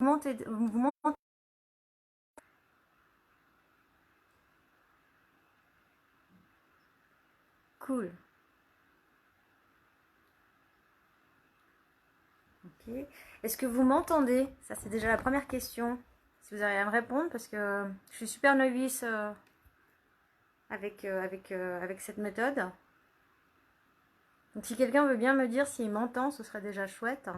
vous m'entendez? Cool. Ok. Est-ce que vous m'entendez? Ça, c'est déjà la première question. Si vous arrivez à me répondre, parce que je suis super novice avec cette méthode. Donc, si quelqu'un veut bien me dire s'il m'entend, ce serait déjà chouette.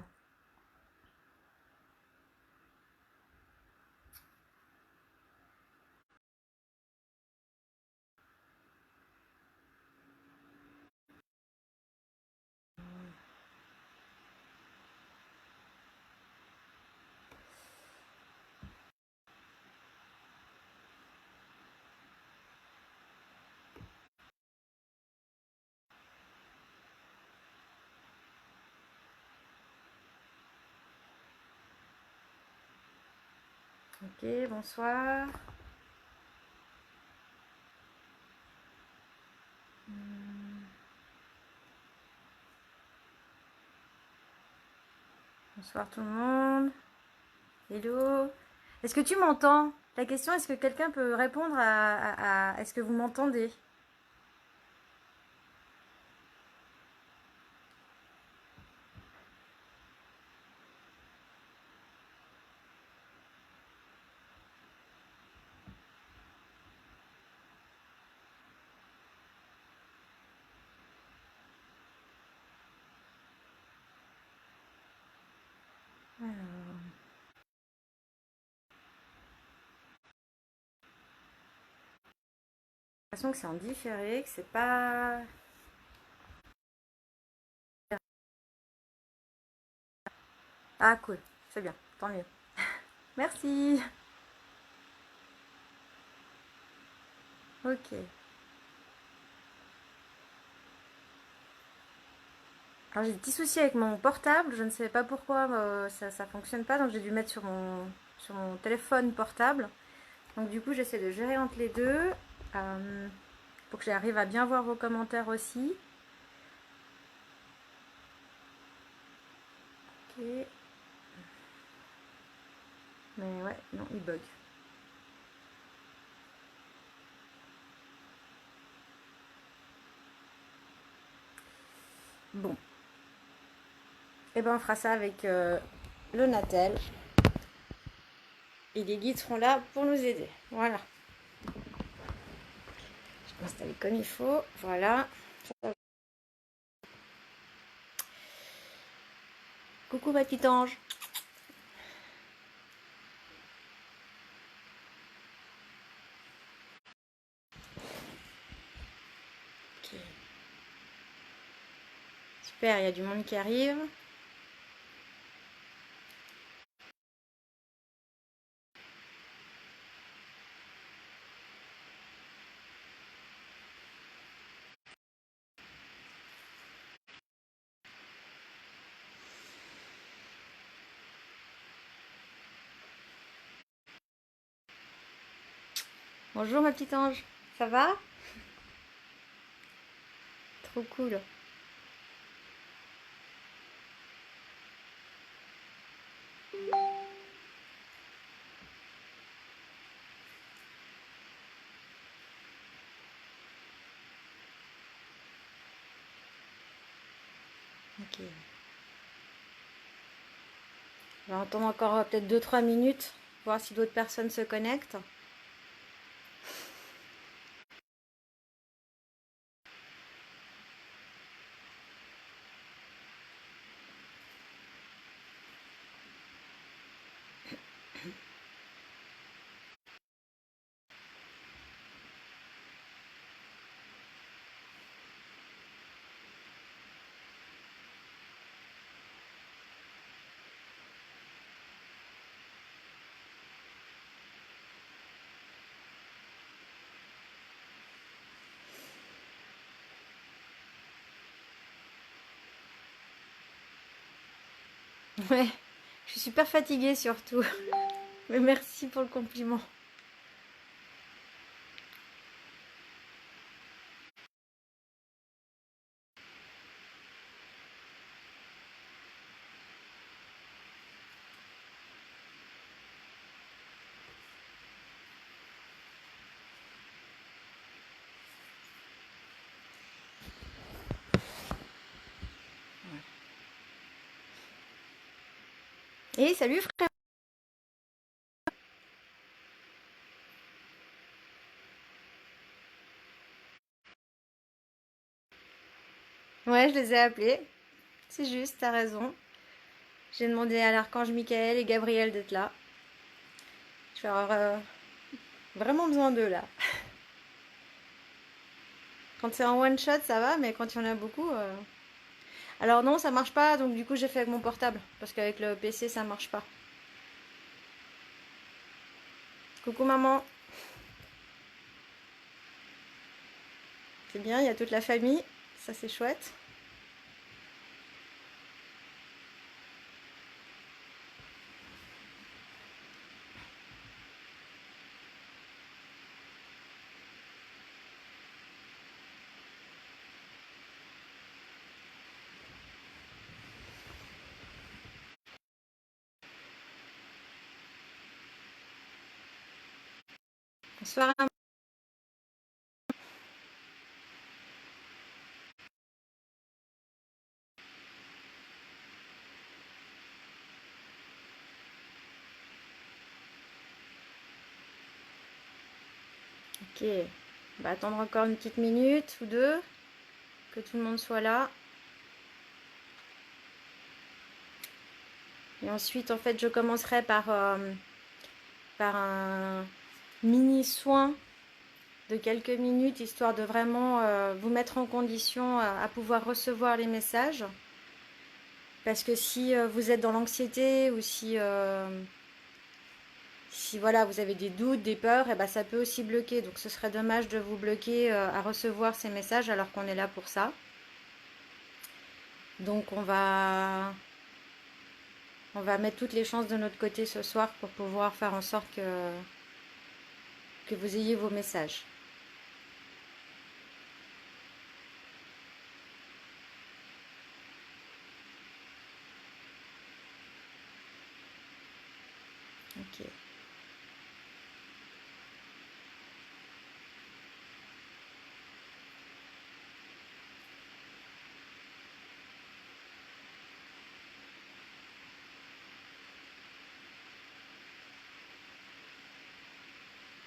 Ok, bonsoir. Bonsoir tout le monde. Hello. Est-ce que tu m'entends? La question, est-ce que quelqu'un peut répondre est-ce que vous m'entendez? J'ai l'impression que c'est en différé, que c'est pas... Ah cool, c'est bien, tant mieux. Merci. Ok. Alors j'ai des petits soucis avec mon portable, je ne sais pas pourquoi ça fonctionne pas, donc j'ai dû mettre sur mon téléphone portable. Donc du coup j'essaie de gérer entre les deux pour que j'arrive à bien voir vos commentaires aussi. Ok. Mais ouais, non, il bug. Bon. Et ben on fera ça avec le Natel. Et les guides seront là pour nous aider. Voilà. Je vais m'installer comme il faut. Voilà. Coucou ma petite ange. Ok. Super, il y a du monde qui arrive. Bonjour ma petite ange. Ça va? Trop cool. Ok. On va attendre encore peut-être 2-3 minutes, voir si d'autres personnes se connectent. Ouais, je suis super fatiguée surtout. Mais merci pour le compliment. Et salut frère. Ouais, je les ai appelés. C'est juste, t'as raison. J'ai demandé à l'archange Michael et Gabriel d'être là. Je vais avoir vraiment besoin d'eux là. Quand c'est en one shot, ça va, mais quand il y en a beaucoup. Alors non, ça marche pas, donc du coup j'ai fait avec mon portable. Parce qu'avec le PC, ça marche pas. Coucou maman. C'est bien, il y a toute la famille. Ça c'est chouette. Bonsoir. Ok. On va attendre encore une petite minute ou deux. Que tout le monde soit là. Et ensuite, en fait, je commencerai par un mini soin de quelques minutes, histoire de vraiment vous mettre en condition à pouvoir recevoir les messages. Parce que si vous êtes dans l'anxiété ou si voilà, vous avez des doutes, des peurs, et ben, ça peut aussi bloquer. Donc ce serait dommage de vous bloquer à recevoir ces messages alors qu'on est là pour ça. Donc on va mettre toutes les chances de notre côté ce soir pour pouvoir faire en sorte que vous ayez vos messages. Ok.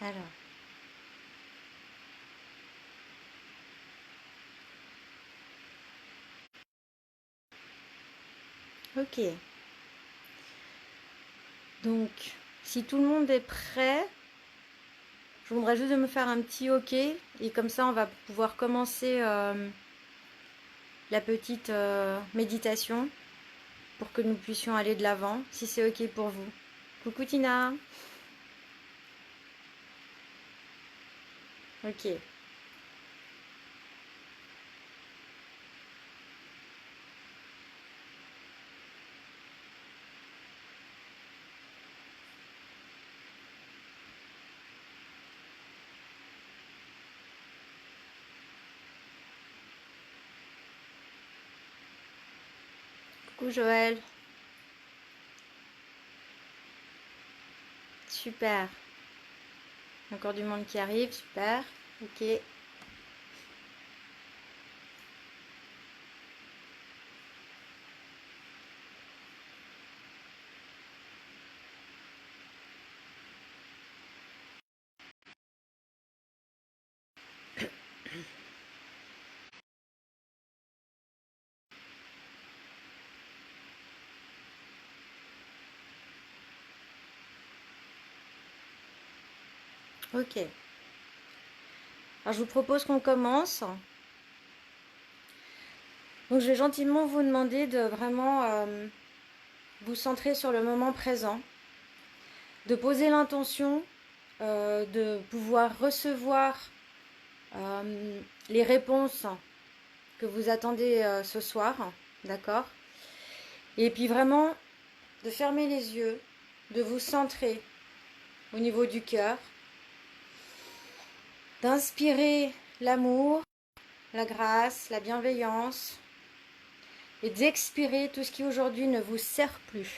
Alors. Ok. Donc, si tout le monde est prêt, je voudrais juste de me faire un petit OK. Et comme ça, on va pouvoir commencer la petite méditation pour que nous puissions aller de l'avant, si c'est OK pour vous. Coucou Tina. Ok. Coucou Joël. Super. Encore du monde qui arrive, super. Ok. Ok. Alors je vous propose qu'on commence. Donc je vais gentiment vous demander de vraiment vous centrer sur le moment présent, de poser l'intention de pouvoir recevoir les réponses que vous attendez ce soir, d'accord? Et puis vraiment de fermer les yeux, de vous centrer au niveau du cœur, d'inspirer l'amour, la grâce, la bienveillance, et d'expirer tout ce qui aujourd'hui ne vous sert plus.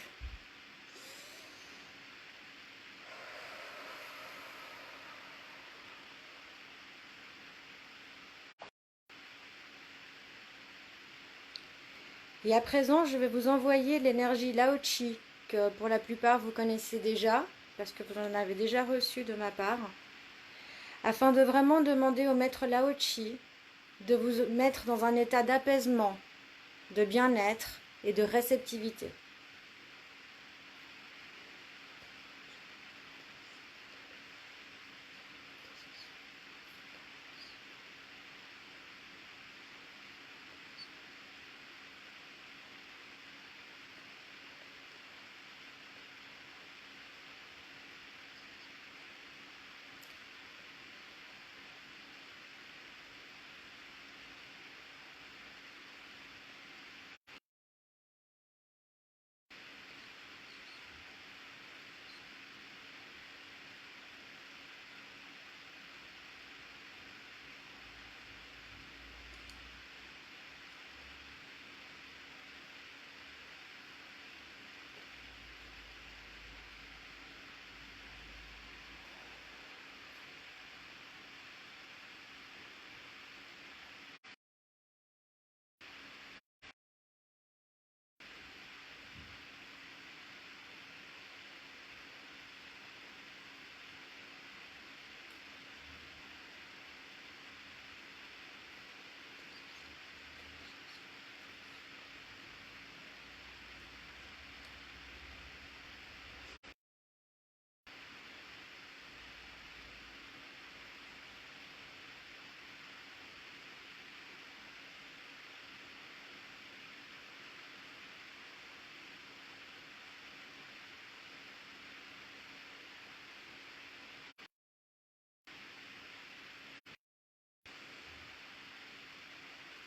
Et à présent, je vais vous envoyer l'énergie Lao Chi que pour la plupart vous connaissez déjà, parce que vous en avez déjà reçu de ma part, afin de vraiment demander au maître Lao Chi de vous mettre dans un état d'apaisement, de bien-être et de réceptivité.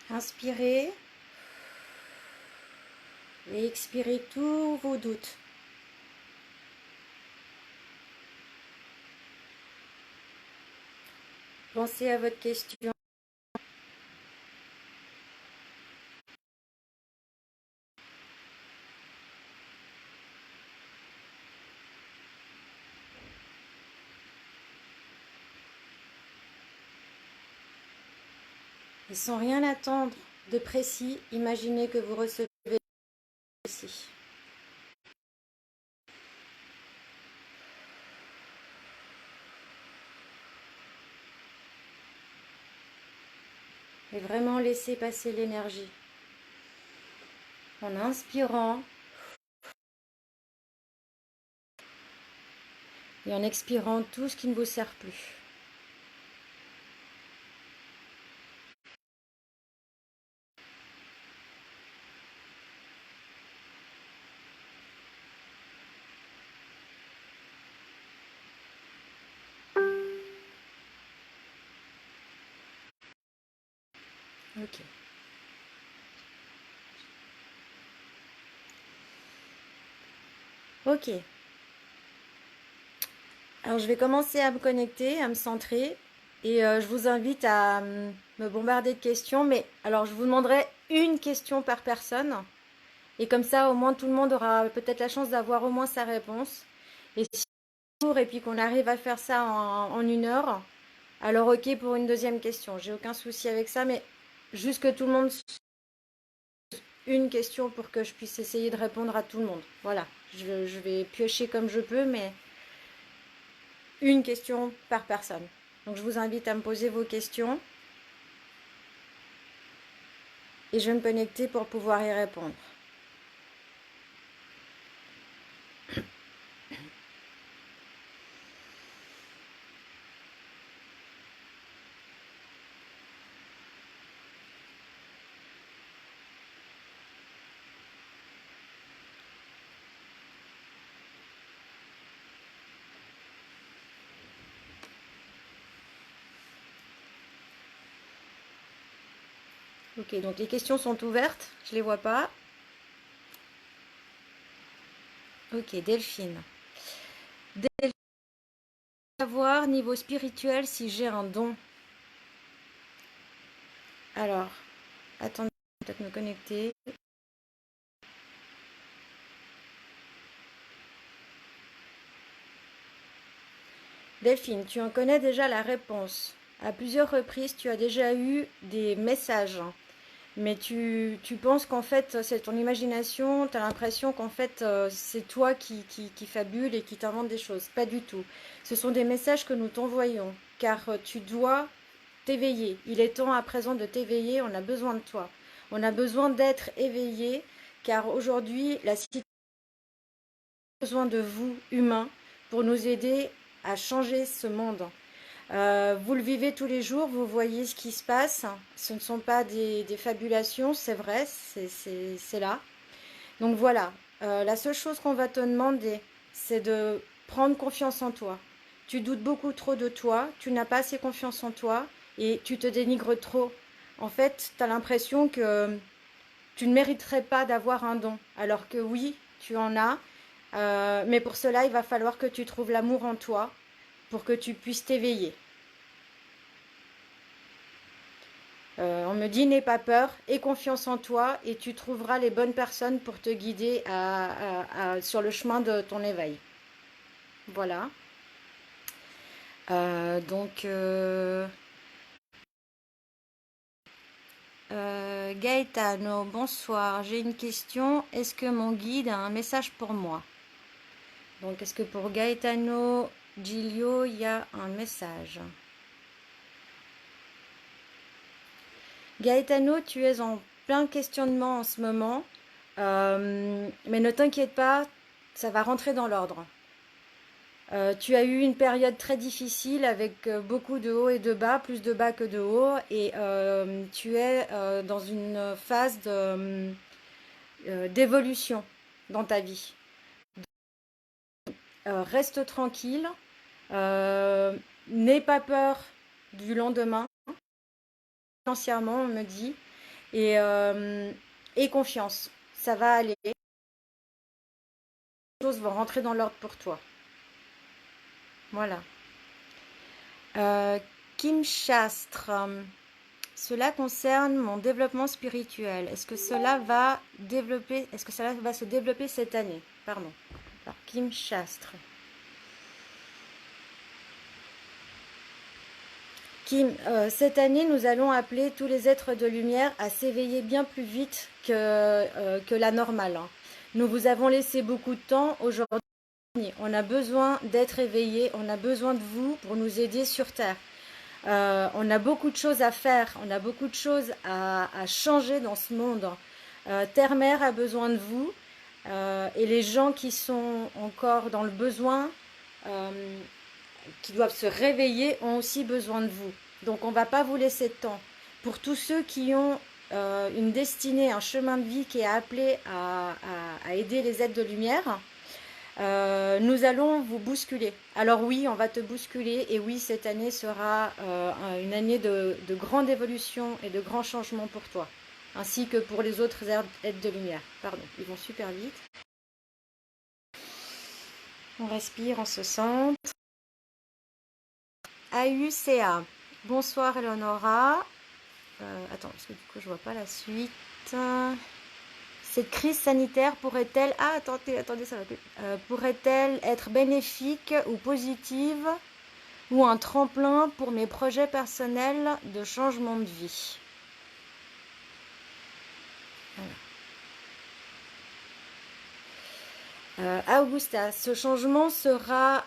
Inspirez et expirez tous vos doutes. Pensez à votre question. Et sans rien attendre de précis, imaginez que vous recevez ici. Et vraiment laissez passer l'énergie. En inspirant et en expirant tout ce qui ne vous sert plus. Ok. Ok. Alors je vais commencer à me connecter, à me centrer. Et je vous invite à me bombarder de questions. Mais alors je vous demanderai une question par personne. Et comme ça, au moins, tout le monde aura peut-être la chance d'avoir au moins sa réponse. Et si et puis qu'on arrive à faire ça en 1 heure, alors ok pour une deuxième question. J'ai aucun souci avec ça, mais juste que tout le monde une question pour que je puisse essayer de répondre à tout le monde. Voilà, je vais piocher comme je peux, mais une question par personne. Donc je vous invite à me poser vos questions et je vais me connecter pour pouvoir y répondre. Ok, donc les questions sont ouvertes, je les vois pas. Ok, Delphine. Delphine, savoir niveau spirituel si j'ai un don. Alors, attendez, peut-être me connecter. Delphine, tu en connais déjà la réponse. À plusieurs reprises, tu as déjà eu des messages mais tu penses qu'en fait c'est ton imagination, tu as l'impression qu'en fait c'est toi qui fabule et qui t'invente des choses. Pas du tout. Ce sont des messages que nous t'envoyons, car tu dois t'éveiller. Il est temps à présent de t'éveiller, on a besoin de toi. On a besoin d'être éveillé, car aujourd'hui, la situation a besoin de vous, humains, pour nous aider à changer ce monde. Vous le vivez tous les jours, vous voyez ce qui se passe. Ce ne sont pas des fabulations, c'est vrai, c'est là. Donc voilà, la seule chose qu'on va te demander, c'est de prendre confiance en toi. Tu doutes beaucoup trop de toi, tu n'as pas assez confiance en toi et tu te dénigres trop. En fait, tu as l'impression que tu ne mériterais pas d'avoir un don, alors que oui, tu en as. Mais pour cela, il va falloir que tu trouves l'amour en toi pour que tu puisses t'éveiller. On me dit n'aie pas peur, aie confiance en toi et tu trouveras les bonnes personnes pour te guider sur le chemin de ton éveil. Voilà. Gaetano, bonsoir. J'ai une question. Est-ce que mon guide a un message pour moi? Donc, est-ce que pour Gaetano Giglio, il y a un message? Gaetano, tu es en plein questionnement en ce moment. Mais ne t'inquiète pas, ça va rentrer dans l'ordre. Tu as eu une période très difficile avec beaucoup de hauts et de bas, plus de bas que de hauts, et tu es dans une phase d'évolution dans ta vie. Reste tranquille, n'aie pas peur du lendemain, financièrement on me dit, et aie confiance, ça va aller, les choses vont rentrer dans l'ordre pour toi. Voilà. Kim Shastre, cela concerne mon développement spirituel. Est-ce que cela va se développer cette année? Pardon. Alors, Kim Shastre. Kim, cette année, nous allons appeler tous les êtres de lumière à s'éveiller bien plus vite que la normale. Nous vous avons laissé beaucoup de temps. Aujourd'hui, on a besoin d'être éveillés. On a besoin de vous pour nous aider sur Terre. On a beaucoup de choses à faire, on a beaucoup de choses à changer dans ce monde. Terre-Mère a besoin de vous et les gens qui sont encore dans le besoin, qui doivent se réveiller, ont aussi besoin de vous. Donc on ne va pas vous laisser de temps. Pour tous ceux qui ont une destinée, un chemin de vie qui est appelé à aider les êtres de lumière, nous allons vous bousculer. Alors oui, on va te bousculer et oui, cette année sera une année de grande évolution et de grands changements pour toi, ainsi que pour les autres êtres de lumière. Pardon, ils vont super vite. On respire, on se centre. AUCA. Bonsoir Eleonora. Attends, parce que du coup je vois pas la suite. Cette crise sanitaire pourrait-elle... Ah, attendez, ça va plus. Pourrait-elle être bénéfique ou positive ou un tremplin pour mes projets personnels de changement de vie? Augusta, ce changement sera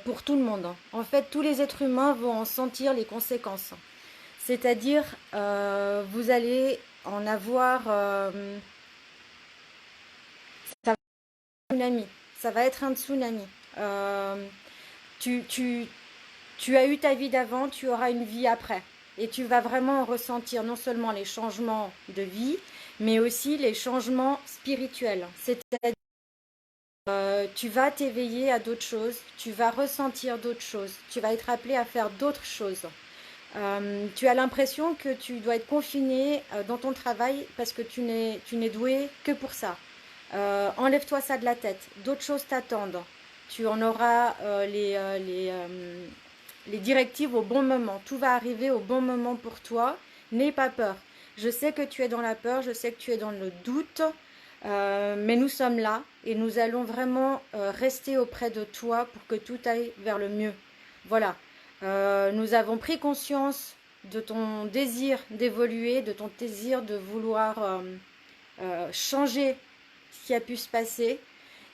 pour tout le monde. En fait, tous les êtres humains vont en sentir les conséquences. C'est-à-dire, vous allez en avoir... tsunami. Ça va être un tsunami. Tu as eu ta vie d'avant, tu auras une vie après. Et tu vas vraiment ressentir non seulement les changements de vie, mais aussi les changements spirituels. C'est-à-dire tu vas t'éveiller à d'autres choses, tu vas ressentir d'autres choses, tu vas être appelé à faire d'autres choses. Tu as l'impression que tu dois être confiné dans ton travail parce que tu n'es doué que pour ça. Enlève-toi ça de la tête. D'autres choses t'attendent. Tu en auras les directives au bon moment. Tout va arriver au bon moment pour toi. N'aie pas peur. Je sais que tu es dans la peur, je sais que tu es dans le doute, mais nous sommes là et nous allons vraiment rester auprès de toi pour que tout aille vers le mieux. Voilà. Nous avons pris conscience de ton désir d'évoluer, de ton désir de vouloir changer ce qui a pu se passer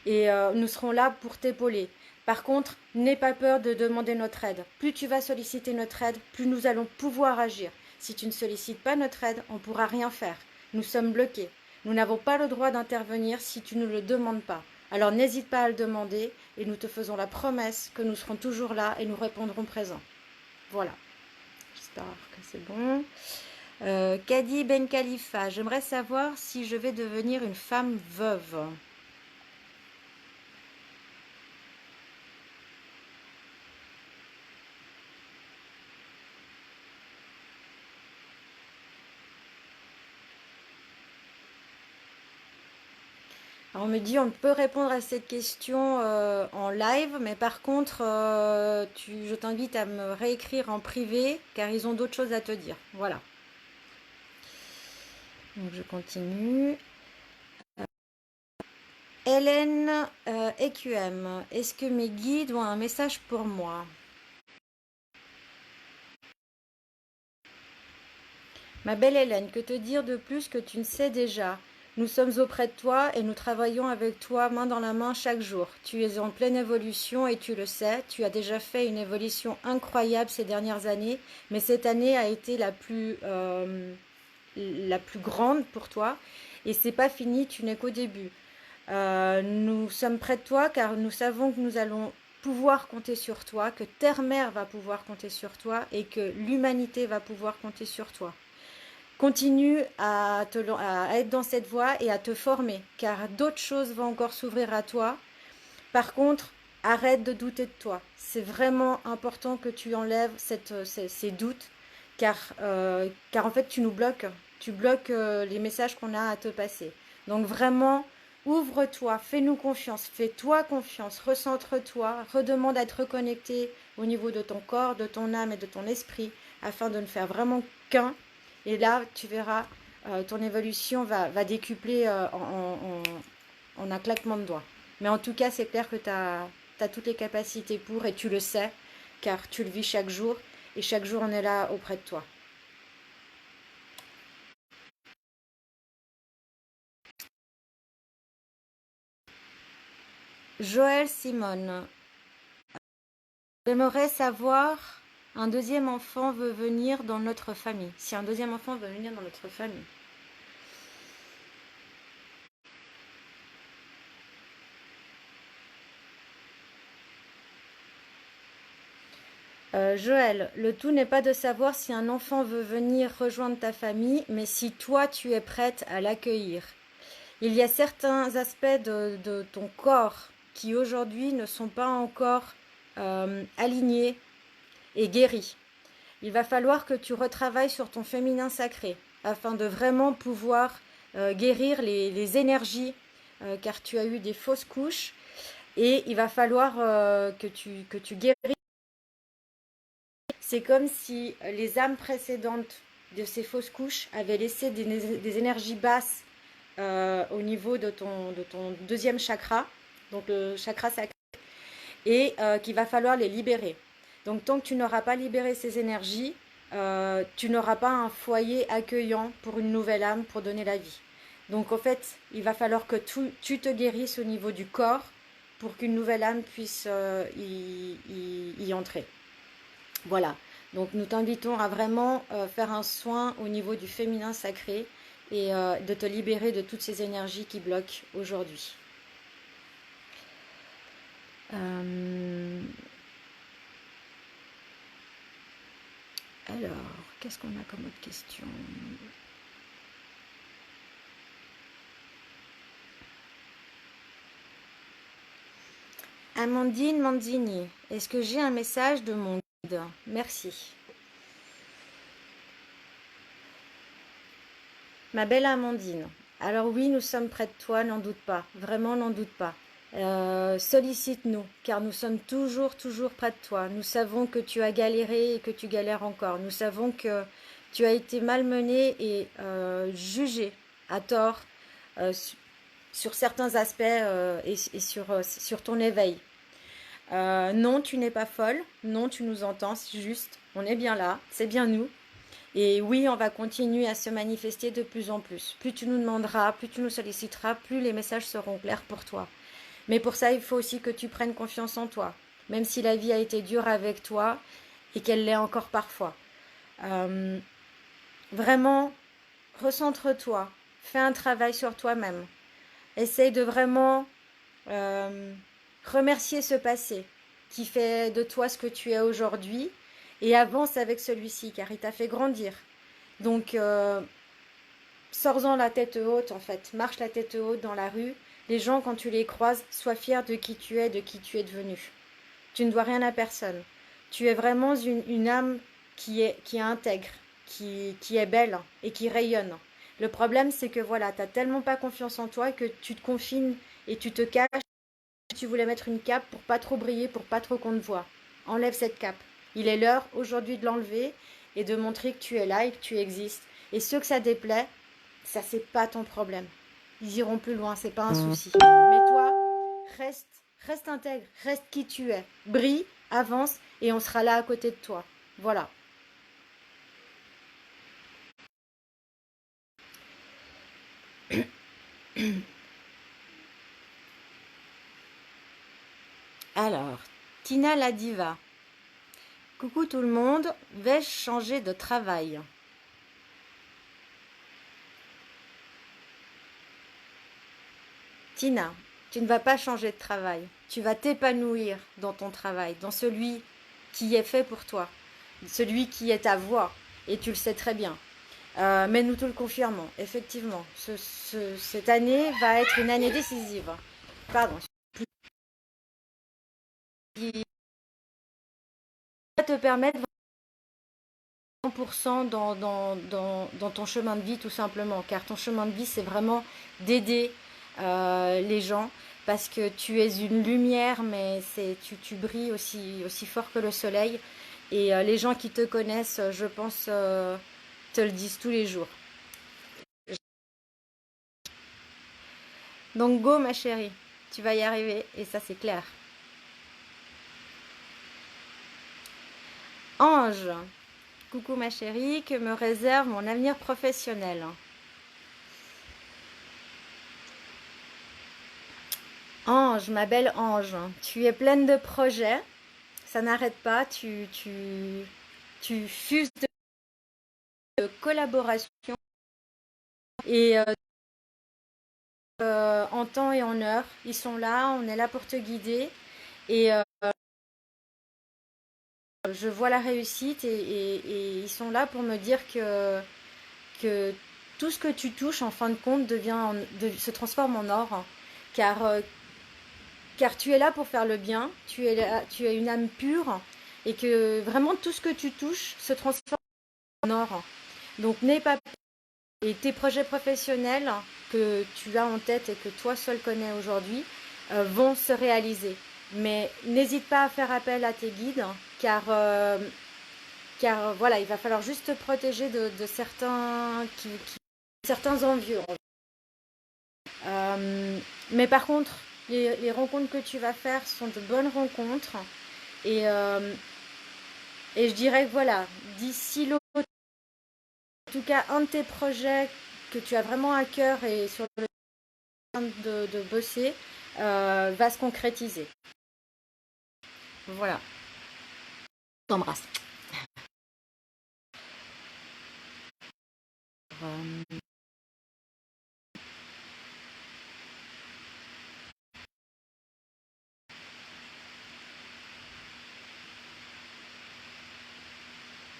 et nous serons là pour t'épauler. Par contre, n'aie pas peur de demander notre aide. Plus tu vas solliciter notre aide, plus nous allons pouvoir agir. Si tu ne sollicites pas notre aide, on ne pourra rien faire. Nous sommes bloqués. Nous n'avons pas le droit d'intervenir si tu ne le demandes pas. Alors n'hésite pas à le demander et nous te faisons la promesse que nous serons toujours là et nous répondrons présents. Voilà. J'espère que c'est bon. Kadi Ben Khalifa, j'aimerais savoir si je vais devenir une femme veuve. Alors on me dit on peut répondre à cette question en live, mais par contre, je t'invite à me réécrire en privé, car ils ont d'autres choses à te dire. Voilà. Donc je continue. Hélène EQM, est-ce que mes guides ont un message pour moi? Ma belle Hélène, que te dire de plus que tu ne sais déjà? Nous sommes auprès de toi et nous travaillons avec toi main dans la main chaque jour. Tu es en pleine évolution et tu le sais. Tu as déjà fait une évolution incroyable ces dernières années, mais cette année a été la plus grande pour toi. Et c'est pas fini, tu n'es qu'au début. Nous sommes près de toi car nous savons que nous allons pouvoir compter sur toi, que Terre-Mère va pouvoir compter sur toi et que l'humanité va pouvoir compter sur toi. Continue à être dans cette voie et à te former, car d'autres choses vont encore s'ouvrir à toi. Par contre, arrête de douter de toi. C'est vraiment important que tu enlèves ces doutes, car en fait, tu nous bloques. Tu bloques les messages qu'on a à te passer. Donc vraiment, ouvre-toi, fais-nous confiance, fais-toi confiance, recentre-toi, redemande à être reconnecté au niveau de ton corps, de ton âme et de ton esprit, afin de ne faire vraiment qu'un. Et là, tu verras, ton évolution va décupler en un claquement de doigts. Mais en tout cas, c'est clair que tu as toutes les capacités pour, et tu le sais, car tu le vis chaque jour, et chaque jour, on est là auprès de toi. Joël Simone, j'aimerais savoir, un deuxième enfant veut venir dans notre famille. Si un deuxième enfant veut venir dans notre famille. Joël, le tout n'est pas de savoir si un enfant veut venir rejoindre ta famille, mais si toi tu es prête à l'accueillir. Il y a certains aspects de ton corps qui aujourd'hui ne sont pas encore alignés et guéris. Il va falloir que tu retravailles sur ton féminin sacré afin de vraiment pouvoir guérir les énergies, car tu as eu des fausses couches, et il va falloir que tu guéris. C'est comme si les âmes précédentes de ces fausses couches avaient laissé des énergies basses au niveau de ton deuxième chakra, donc le chakra sacré, et qu'il va falloir les libérer. Donc tant que tu n'auras pas libéré ces énergies, tu n'auras pas un foyer accueillant pour une nouvelle âme pour donner la vie. Donc en fait, il va falloir que tu te guérisses au niveau du corps pour qu'une nouvelle âme puisse y entrer. Voilà, donc nous t'invitons à vraiment faire un soin au niveau du féminin sacré et de te libérer de toutes ces énergies qui bloquent aujourd'hui. Alors, qu'est-ce qu'on a comme autre question? Amandine Manzini, est-ce que j'ai un message de mon guide? Merci. Ma belle Amandine, alors oui, nous sommes près de toi, n'en doute pas, vraiment n'en doute pas. Sollicite-nous, car nous sommes toujours près de toi. Nous savons que tu as galéré et que tu galères encore. Nous savons que tu as été malmené et jugé à tort sur certains aspects et sur ton éveil. Non, tu n'es pas folle. Non, tu nous entends, c'est juste. On est bien là, c'est bien nous. Et oui, on va continuer à se manifester de plus en plus. Plus tu nous demanderas, plus tu nous solliciteras, plus les messages seront clairs pour toi. Mais pour ça, il faut aussi que tu prennes confiance en toi, même si la vie a été dure avec toi et qu'elle l'est encore parfois. Euh, Vraiment, recentre-toi, fais un travail sur toi-même. Essaye de vraiment remercier ce passé qui fait de toi ce que tu es aujourd'hui et avance avec celui-ci car il t'a fait grandir. Donc, sors-en la tête haute en fait, marche la tête haute dans la rue. Les gens, quand tu les croises, sois fier de qui tu es, de qui tu es devenu. Tu ne dois rien à personne. Tu es vraiment une âme qui est intègre, qui est belle et qui rayonne. Le problème, c'est que voilà, tu n'as tellement pas confiance en toi que tu te confines et tu te caches. Tu voulais mettre une cape pour pas trop briller, pour pas trop qu'on te voit. Enlève cette cape. Il est l'heure aujourd'hui de l'enlever et de montrer que tu es là et que tu existes. Et ceux que ça déplaît, ça c'est pas ton problème. Ils iront plus loin, c'est pas un souci. Mais toi, reste, reste intègre, reste qui tu es. Brille, avance et on sera là à côté de toi. Voilà. Alors, Tina la diva. Coucou tout le monde, vais-je changer de travail? Tina, tu ne vas pas changer de travail. Tu vas t'épanouir dans ton travail, dans celui qui est fait pour toi, celui qui est ta voix. Et tu le sais très bien. Mais nous te le confirmons, effectivement. Cette année va être une année décisive. Pardon. Qui va te permettre 100% dans ton chemin de vie, tout simplement. Car ton chemin de vie, c'est vraiment d'aider les gens. Parce que tu es une lumière, mais tu brilles aussi fort que le soleil. Et les gens qui te connaissent, je pense, te le disent tous les jours. Donc go ma chérie, tu vas y arriver et ça c'est clair. Ange, coucou ma chérie, que me réserve mon avenir professionnel? Ange, ma belle Ange, tu es pleine de projets, ça n'arrête pas, tu fuses de collaboration et en temps et en heure, ils sont là, on est là pour te guider et je vois la réussite et ils sont là pour me dire que tout ce que tu touches en fin de compte se transforme en or car, car tu es là pour faire le bien, tu es une âme pure et que vraiment tout ce que tu touches se transforme en or. Donc n'aie pas peur et tes projets professionnels que tu as en tête et que toi seul connais aujourd'hui vont se réaliser. Mais n'hésite pas à faire appel à tes guides car voilà, il va falloir juste te protéger de certains envieux. Mais par contre, les rencontres que tu vas faire sont de bonnes rencontres. Et, euh, et je dirais que voilà, d'ici l'autre, en tout cas, un de tes projets que tu as vraiment à cœur et sur le de bosser va se concrétiser. Voilà. T'embrasse.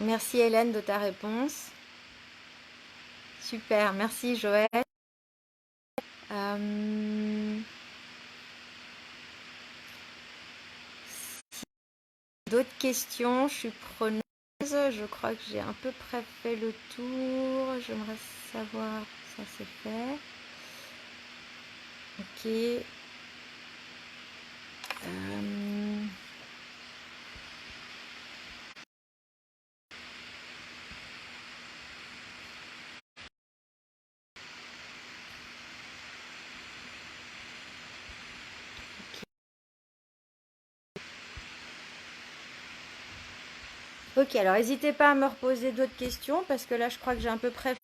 Merci Hélène de ta réponse. Super, merci Joël. Euh, D'autres questions, je suis preneuse. Je crois que j'ai à peu près fait le tour. J'aimerais savoir si ça c'est fait. Ok. Euh, Ok, alors n'hésitez pas à me reposer d'autres questions parce que là, je crois que j'ai à peu près...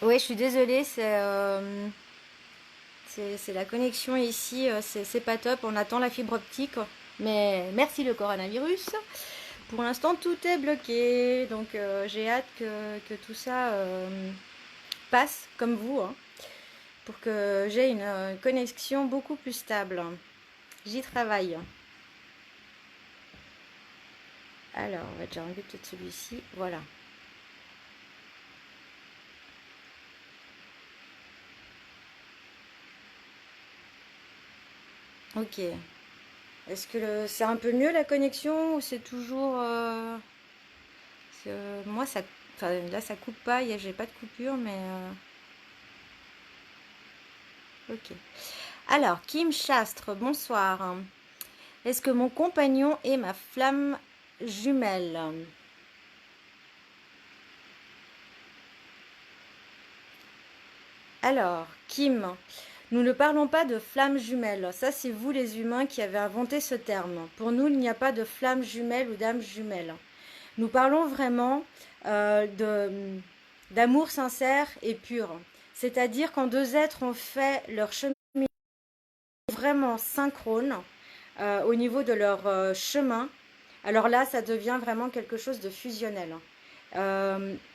Oui, je suis désolée, c'est la connexion ici, c'est pas top. On attend la fibre optique, mais merci le coronavirus. Pour l'instant, tout est bloqué, donc j'ai hâte que tout ça passe comme vous, hein, pour que j'ai une connexion beaucoup plus stable. J'y travaille. Alors, on va déjà enlever peut-être celui-ci. Voilà. Ok. Est-ce que c'est un peu mieux la connexion ou c'est toujours... moi, ça, enfin, là, ça coupe pas. J'ai pas de coupure, mais... ok. Alors, Kim Chastre, bonsoir. Est-ce que mon compagnon est ma flamme jumelle? Alors, Kim, nous ne parlons pas de flamme jumelle. Ça, c'est vous les humains qui avez inventé ce terme. Pour nous, il n'y a pas de flamme jumelle ou d'âme jumelle. Nous parlons vraiment d'amour sincère et pur. C'est-à-dire quand deux êtres ont fait leur chemin vraiment synchrone au niveau de leur chemin, alors là, ça devient vraiment quelque chose de fusionnel.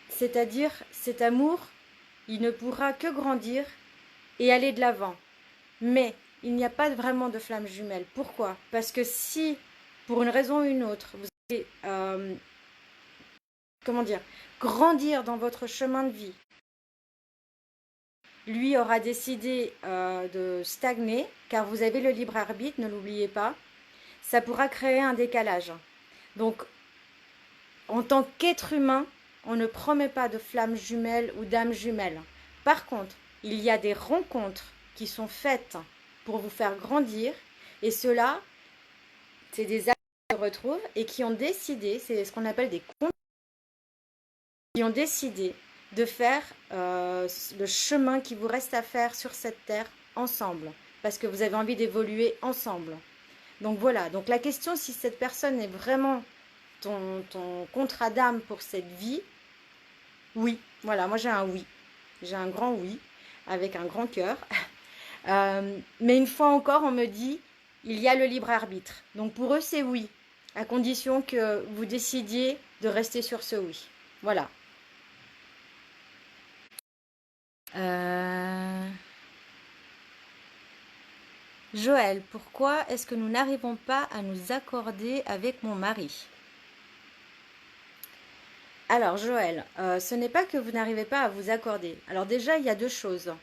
C'est-à-dire cet amour, il ne pourra que grandir et aller de l'avant. Mais il n'y a pas vraiment de flamme jumelle. Pourquoi? Parce que si, pour une raison ou une autre, vous allez, comment dire, grandir dans votre chemin de vie, lui aura décidé de stagner, car vous avez le libre arbitre, ne l'oubliez pas, ça pourra créer un décalage. Donc, en tant qu'être humain, on ne promet pas de flamme jumelle ou d'âme jumelle. Par contre, il y a des rencontres qui sont faites pour vous faire grandir, et cela, c'est des âmes qui se retrouvent et qui ont décidé, c'est ce qu'on appelle des comptes, qui ont décidé de faire le chemin qui vous reste à faire sur cette terre ensemble, parce que vous avez envie d'évoluer ensemble. Donc voilà, donc la question si cette personne est vraiment ton contrat d'âme pour cette vie, oui, voilà, moi j'ai un oui, j'ai un grand oui, avec un grand cœur. Mais une fois encore, on me dit, il y a le libre arbitre. Donc pour eux, c'est oui, à condition que vous décidiez de rester sur ce oui. Voilà. Joël, pourquoi est-ce que nous n'arrivons pas à nous accorder avec mon mari? Alors Joël, ce n'est pas que vous n'arrivez pas à vous accorder. Alors déjà, il y a deux choses.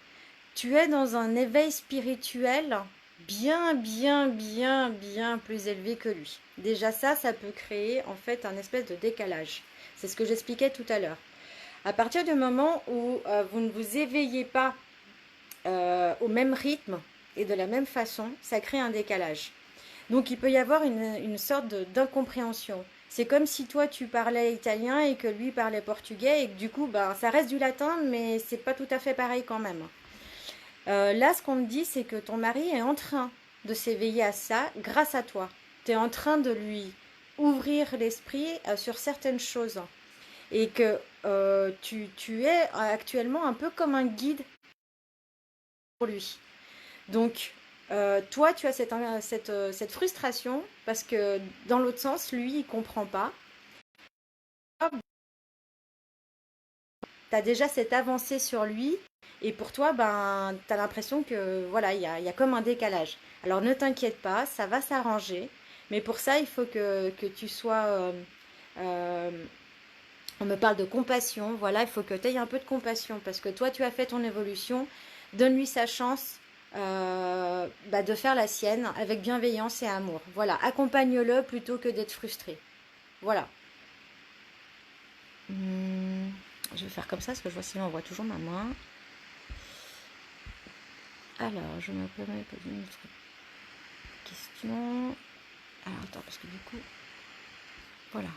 Tu es dans un éveil spirituel bien, bien, bien, bien plus élevé que lui. Déjà ça peut créer en fait un espèce de décalage. C'est ce que j'expliquais tout à l'heure. À partir du moment où vous ne vous éveillez pas au même rythme et de la même façon, ça crée un décalage. Donc il peut y avoir une sorte d'incompréhension. C'est comme si toi tu parlais italien et que lui parlait portugais et que du coup ben, ça reste du latin mais c'est pas tout à fait pareil quand même. Là ce qu'on me dit c'est que ton mari est en train de s'éveiller à ça grâce à toi. Tu es en train de lui ouvrir l'esprit sur certaines choses et que tu es actuellement un peu comme un guide pour lui. Donc, toi, tu as cette frustration parce que dans l'autre sens, lui, il ne comprend pas. Tu as déjà cette avancée sur lui et pour toi, ben, tu as l'impression que voilà, il y a comme un décalage. Alors, ne t'inquiète pas, ça va s'arranger. Mais pour ça, il faut que tu sois... euh, on me parle de compassion. Voilà, il faut que tu aies un peu de compassion parce que toi, tu as fait ton évolution. Donne-lui sa chance de faire la sienne avec bienveillance et amour. Voilà, accompagne-le plutôt que d'être frustré. Voilà. Je vais faire comme ça parce que je vois sinon on voit toujours ma main. Alors, je me permets de poser une autre question. Alors, attends, parce que du coup, voilà.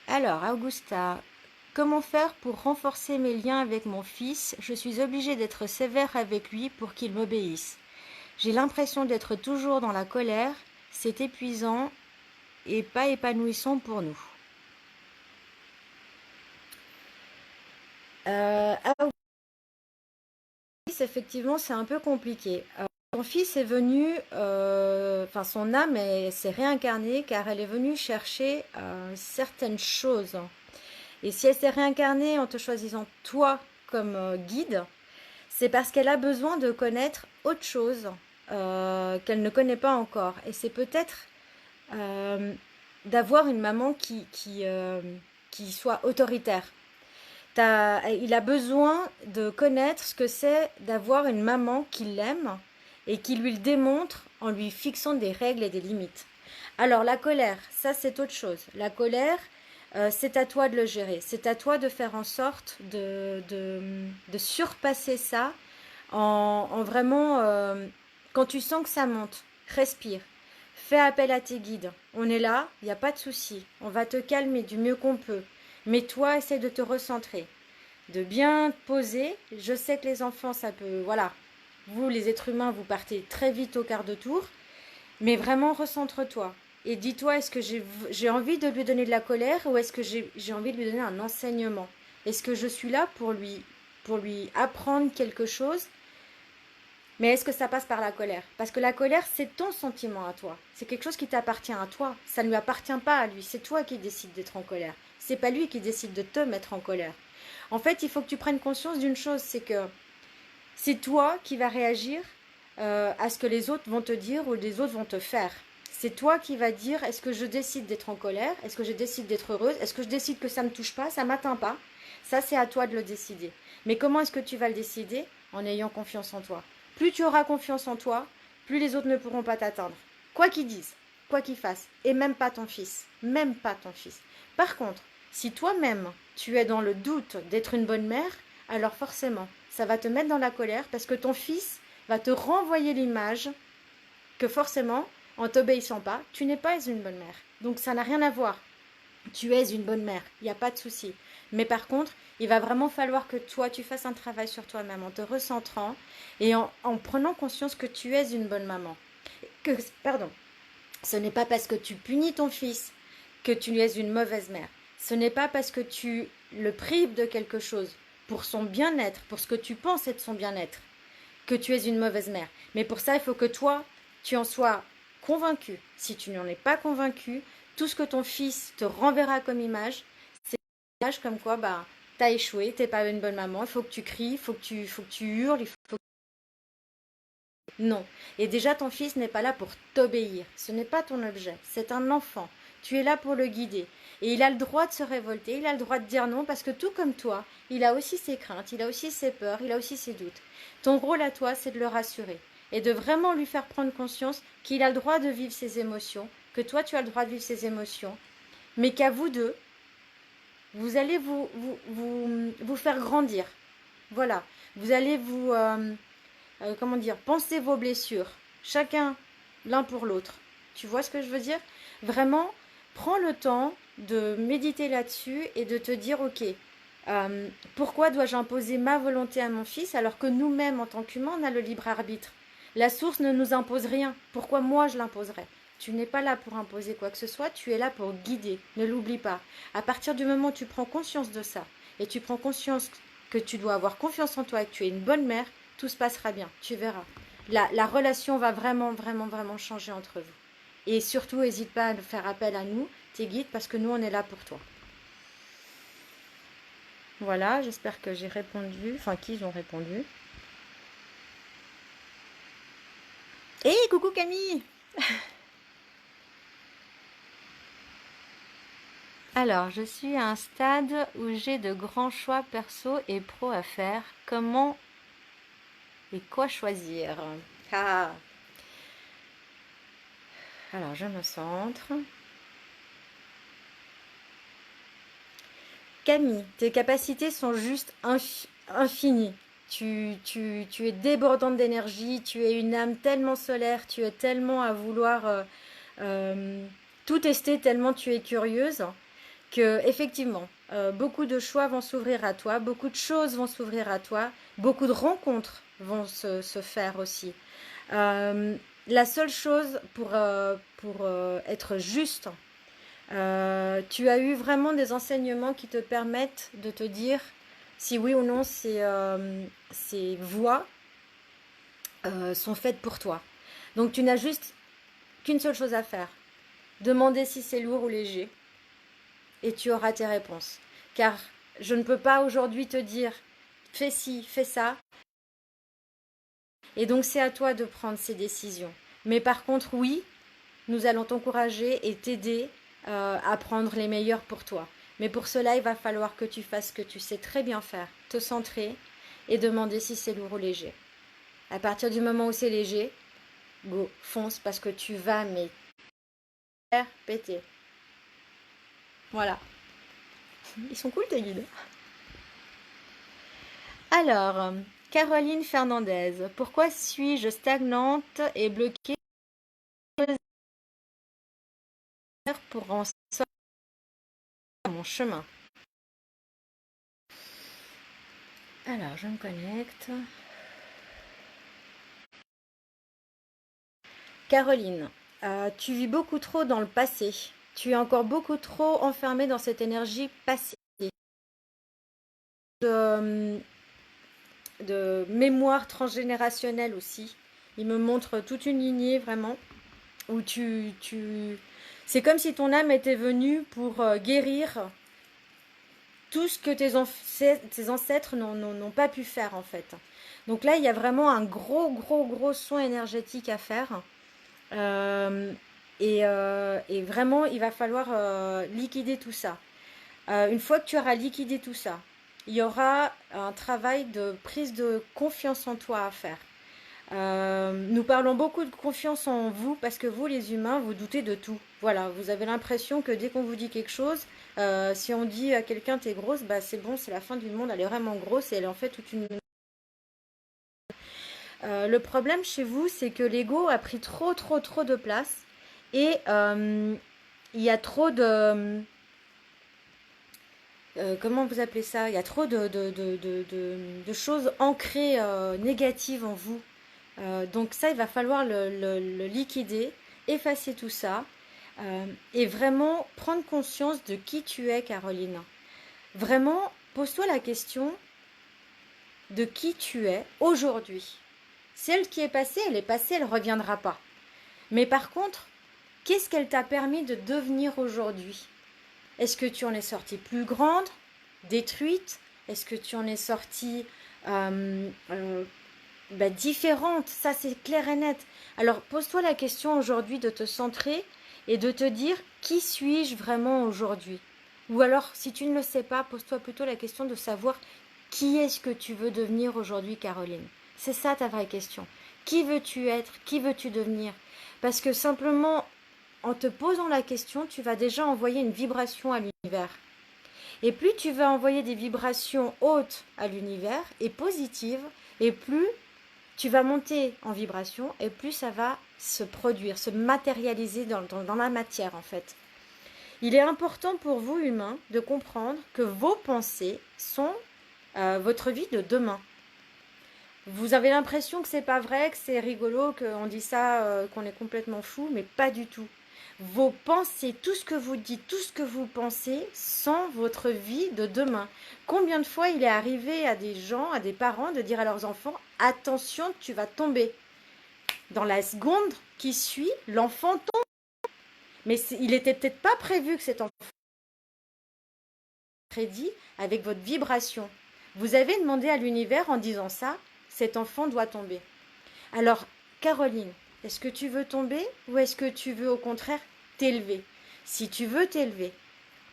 Alors, Augusta, comment faire pour renforcer mes liens avec mon fils? Je suis obligée d'être sévère avec lui pour qu'il m'obéisse. J'ai l'impression d'être toujours dans la colère. C'est épuisant et pas épanouissant pour nous. Augusta, effectivement, c'est un peu compliqué. Ton fils est venu, enfin son âme s'est réincarnée car elle est venue chercher certaines choses. Et si elle s'est réincarnée en te choisissant toi comme guide, c'est parce qu'elle a besoin de connaître autre chose qu'elle ne connaît pas encore. Et c'est peut-être euh, d'avoir une maman qui soit autoritaire. Il a besoin de connaître ce que c'est d'avoir une maman qui l'aime et qui lui le démontre en lui fixant des règles et des limites. Alors la colère, ça c'est autre chose. La colère, c'est à toi de le gérer. C'est à toi de faire en sorte de surpasser ça en vraiment, quand tu sens que ça monte, respire. Fais appel à tes guides. On est là, il n'y a pas de souci. On va te calmer du mieux qu'on peut. Mais toi, essaie de te recentrer, de bien te poser. Je sais que les enfants, ça peut... Voilà, vous, les êtres humains, vous partez très vite au quart de tour. Mais vraiment, recentre-toi. Et dis-toi, est-ce que j'ai envie de lui donner de la colère ou est-ce que j'ai envie de lui donner un enseignement? Est-ce que je suis là pour lui apprendre quelque chose? Mais est-ce que ça passe par la colère? Parce que la colère, c'est ton sentiment à toi. C'est quelque chose qui t'appartient à toi. Ça ne lui appartient pas à lui. C'est toi qui décides d'être en colère. C'est pas lui qui décide de te mettre en colère. En fait, il faut que tu prennes conscience d'une chose, c'est que c'est toi qui vas réagir à ce que les autres vont te dire ou les autres vont te faire. C'est toi qui vas dire, est-ce que je décide d'être en colère? Est-ce que je décide d'être heureuse? Est-ce que je décide que ça ne me touche pas? Ça ne m'atteint pas? Ça, c'est à toi de le décider. Mais comment est-ce que tu vas le décider? En ayant confiance en toi. Plus tu auras confiance en toi, plus les autres ne pourront pas t'atteindre. Quoi qu'ils disent, quoi qu'ils fassent. Et même pas ton fils. Même pas ton fils. Par contre, si toi-même, tu es dans le doute d'être une bonne mère, alors forcément, ça va te mettre dans la colère parce que ton fils va te renvoyer l'image que forcément, en t'obéissant pas, tu n'es pas une bonne mère. Donc ça n'a rien à voir. Tu es une bonne mère, il n'y a pas de souci. Mais par contre, il va vraiment falloir que toi, tu fasses un travail sur toi-même en te recentrant et en prenant conscience que tu es une bonne maman. Que, pardon, ce n'est pas parce que tu punis ton fils que tu es une mauvaise mère. Ce n'est pas parce que tu le prives de quelque chose pour son bien-être, pour ce que tu penses être son bien-être, que tu es une mauvaise mère. Mais pour ça, il faut que toi, tu en sois convaincu. Si tu n'en es pas convaincu, tout ce que ton fils te renverra comme image, c'est une image comme quoi, bah, t'as échoué, t'es pas une bonne maman, il faut que tu cries, faut que tu hurles, il faut... Non. Et déjà, ton fils n'est pas là pour t'obéir. Ce n'est pas ton objet. C'est un enfant. Tu es là pour le guider. Et il a le droit de se révolter, il a le droit de dire non, parce que tout comme toi, il a aussi ses craintes, il a aussi ses peurs, il a aussi ses doutes. Ton rôle à toi, c'est de le rassurer. Et de vraiment lui faire prendre conscience qu'il a le droit de vivre ses émotions, que toi, tu as le droit de vivre ses émotions, mais qu'à vous deux, vous allez vous faire grandir. Voilà. Vous allez comment dire, pensez vos blessures, chacun l'un pour l'autre. Tu vois ce que je veux dire? Vraiment, prends le temps de méditer là-dessus et de te dire, ok, pourquoi dois-je imposer ma volonté à mon fils alors que nous-mêmes, en tant qu'humains, on a le libre arbitre? La source ne nous impose rien. Pourquoi moi je l'imposerais? Tu n'es pas là pour imposer quoi que ce soit, tu es là pour guider. Ne l'oublie pas. À partir du moment où tu prends conscience de ça et tu prends conscience que tu dois avoir confiance en toi et que tu es une bonne mère, tout se passera bien, tu verras. La relation va vraiment, vraiment, vraiment changer entre vous. Et surtout, n'hésite pas à faire appel à nous, tes guides, parce que nous, on est là pour toi. Voilà, j'espère que j'ai répondu, enfin qu'ils ont répondu. Hé, coucou Camille! Alors, je suis à un stade où j'ai de grands choix perso et pro à faire. Comment et quoi choisir? Ah. Alors, je me centre. Camille, tes capacités sont juste infinies. Tu es débordante d'énergie, tu es une âme tellement solaire, tu es tellement à vouloir tout tester, tellement tu es curieuse. que effectivement, beaucoup de choix vont s'ouvrir à toi, beaucoup de choses vont s'ouvrir à toi, beaucoup de rencontres vont se faire aussi. La seule chose pour être juste, tu as eu vraiment des enseignements qui te permettent de te dire si oui ou non ces voies sont faites pour toi. Donc tu n'as juste qu'une seule chose à faire. Demander si c'est lourd ou léger. Et tu auras tes réponses. Car je ne peux pas aujourd'hui te dire fais ci, fais ça. Et donc c'est à toi de prendre ces décisions. Mais par contre, oui, nous allons t'encourager et t'aider à prendre les meilleurs pour toi. Mais pour cela, il va falloir que tu fasses ce que tu sais très bien faire, te centrer et demander si c'est lourd ou léger. À partir du moment où c'est léger, go, fonce parce que tu vas mais faire péter. Voilà. Ils sont cool tes guides. Alors, Caroline Fernandez, pourquoi suis-je stagnante et bloquée pour en sortir mon chemin? Alors, je me connecte. Caroline, tu vis beaucoup trop dans le passé. Tu es encore beaucoup trop enfermée dans cette énergie passée. De mémoire transgénérationnelle aussi. Il me montre toute une lignée vraiment où c'est comme si ton âme était venue pour guérir tout ce que tes ancêtres n'ont pas pu faire en fait. Donc là, il y a vraiment un gros soin énergétique à faire. Euh, et vraiment, il va falloir liquider tout ça. Une fois que tu auras liquidé tout ça, il y aura un travail de prise de confiance en toi à faire. Nous parlons beaucoup de confiance en vous parce que vous, les humains, vous doutez de tout. Voilà, vous avez l'impression que dès qu'on vous dit quelque chose, si on dit à quelqu'un t'es grosse, bah c'est bon, c'est la fin du monde, elle est vraiment grosse et elle est en fait toute une... le problème chez vous, c'est que l'ego a pris trop de place et il y a trop de... comment vous appelez ça? Il y a trop de choses ancrées négatives en vous. Donc ça, il va falloir le liquider, effacer tout ça et vraiment prendre conscience de qui tu es, Caroline. Vraiment, pose-toi la question de qui tu es aujourd'hui. Celle qui est passée, elle ne reviendra pas. Mais par contre, qu'est-ce qu'elle t'a permis de devenir aujourd'hui? Est-ce que tu en es sortie plus grande, détruite? Est-ce que tu en es sortie différente? Ça, c'est clair et net. Alors, pose-toi la question aujourd'hui de te centrer et de te dire qui suis-je vraiment aujourd'hui? Ou alors, si tu ne le sais pas, pose-toi plutôt la question de savoir qui est-ce que tu veux devenir aujourd'hui, Caroline? C'est ça ta vraie question. Qui veux-tu être? Qui veux-tu devenir? Parce que simplement, en te posant la question, tu vas déjà envoyer une vibration à l'univers. Et plus tu vas envoyer des vibrations hautes à l'univers et positives, et plus tu vas monter en vibration, et plus ça va se produire, se matérialiser dans la matière en fait. Il est important pour vous, humains, de comprendre que vos pensées sont votre vie de demain. Vous avez l'impression que c'est pas vrai, que c'est rigolo, qu'on dit ça, qu'on est complètement fou, mais pas du tout. Vos pensées, tout ce que vous dites, tout ce que vous pensez, sont votre vie de demain. Combien de fois il est arrivé à des gens, à des parents, de dire à leurs enfants, attention, tu vas tomber. Dans la seconde qui suit, l'enfant tombe. Mais il n'était peut-être pas prévu que cet enfant prédit avec votre vibration. Vous avez demandé à l'univers en disant ça, cet enfant doit tomber. Alors, Caroline, est-ce que tu veux tomber ou est-ce que tu veux au contraire t'élever? Si tu veux t'élever,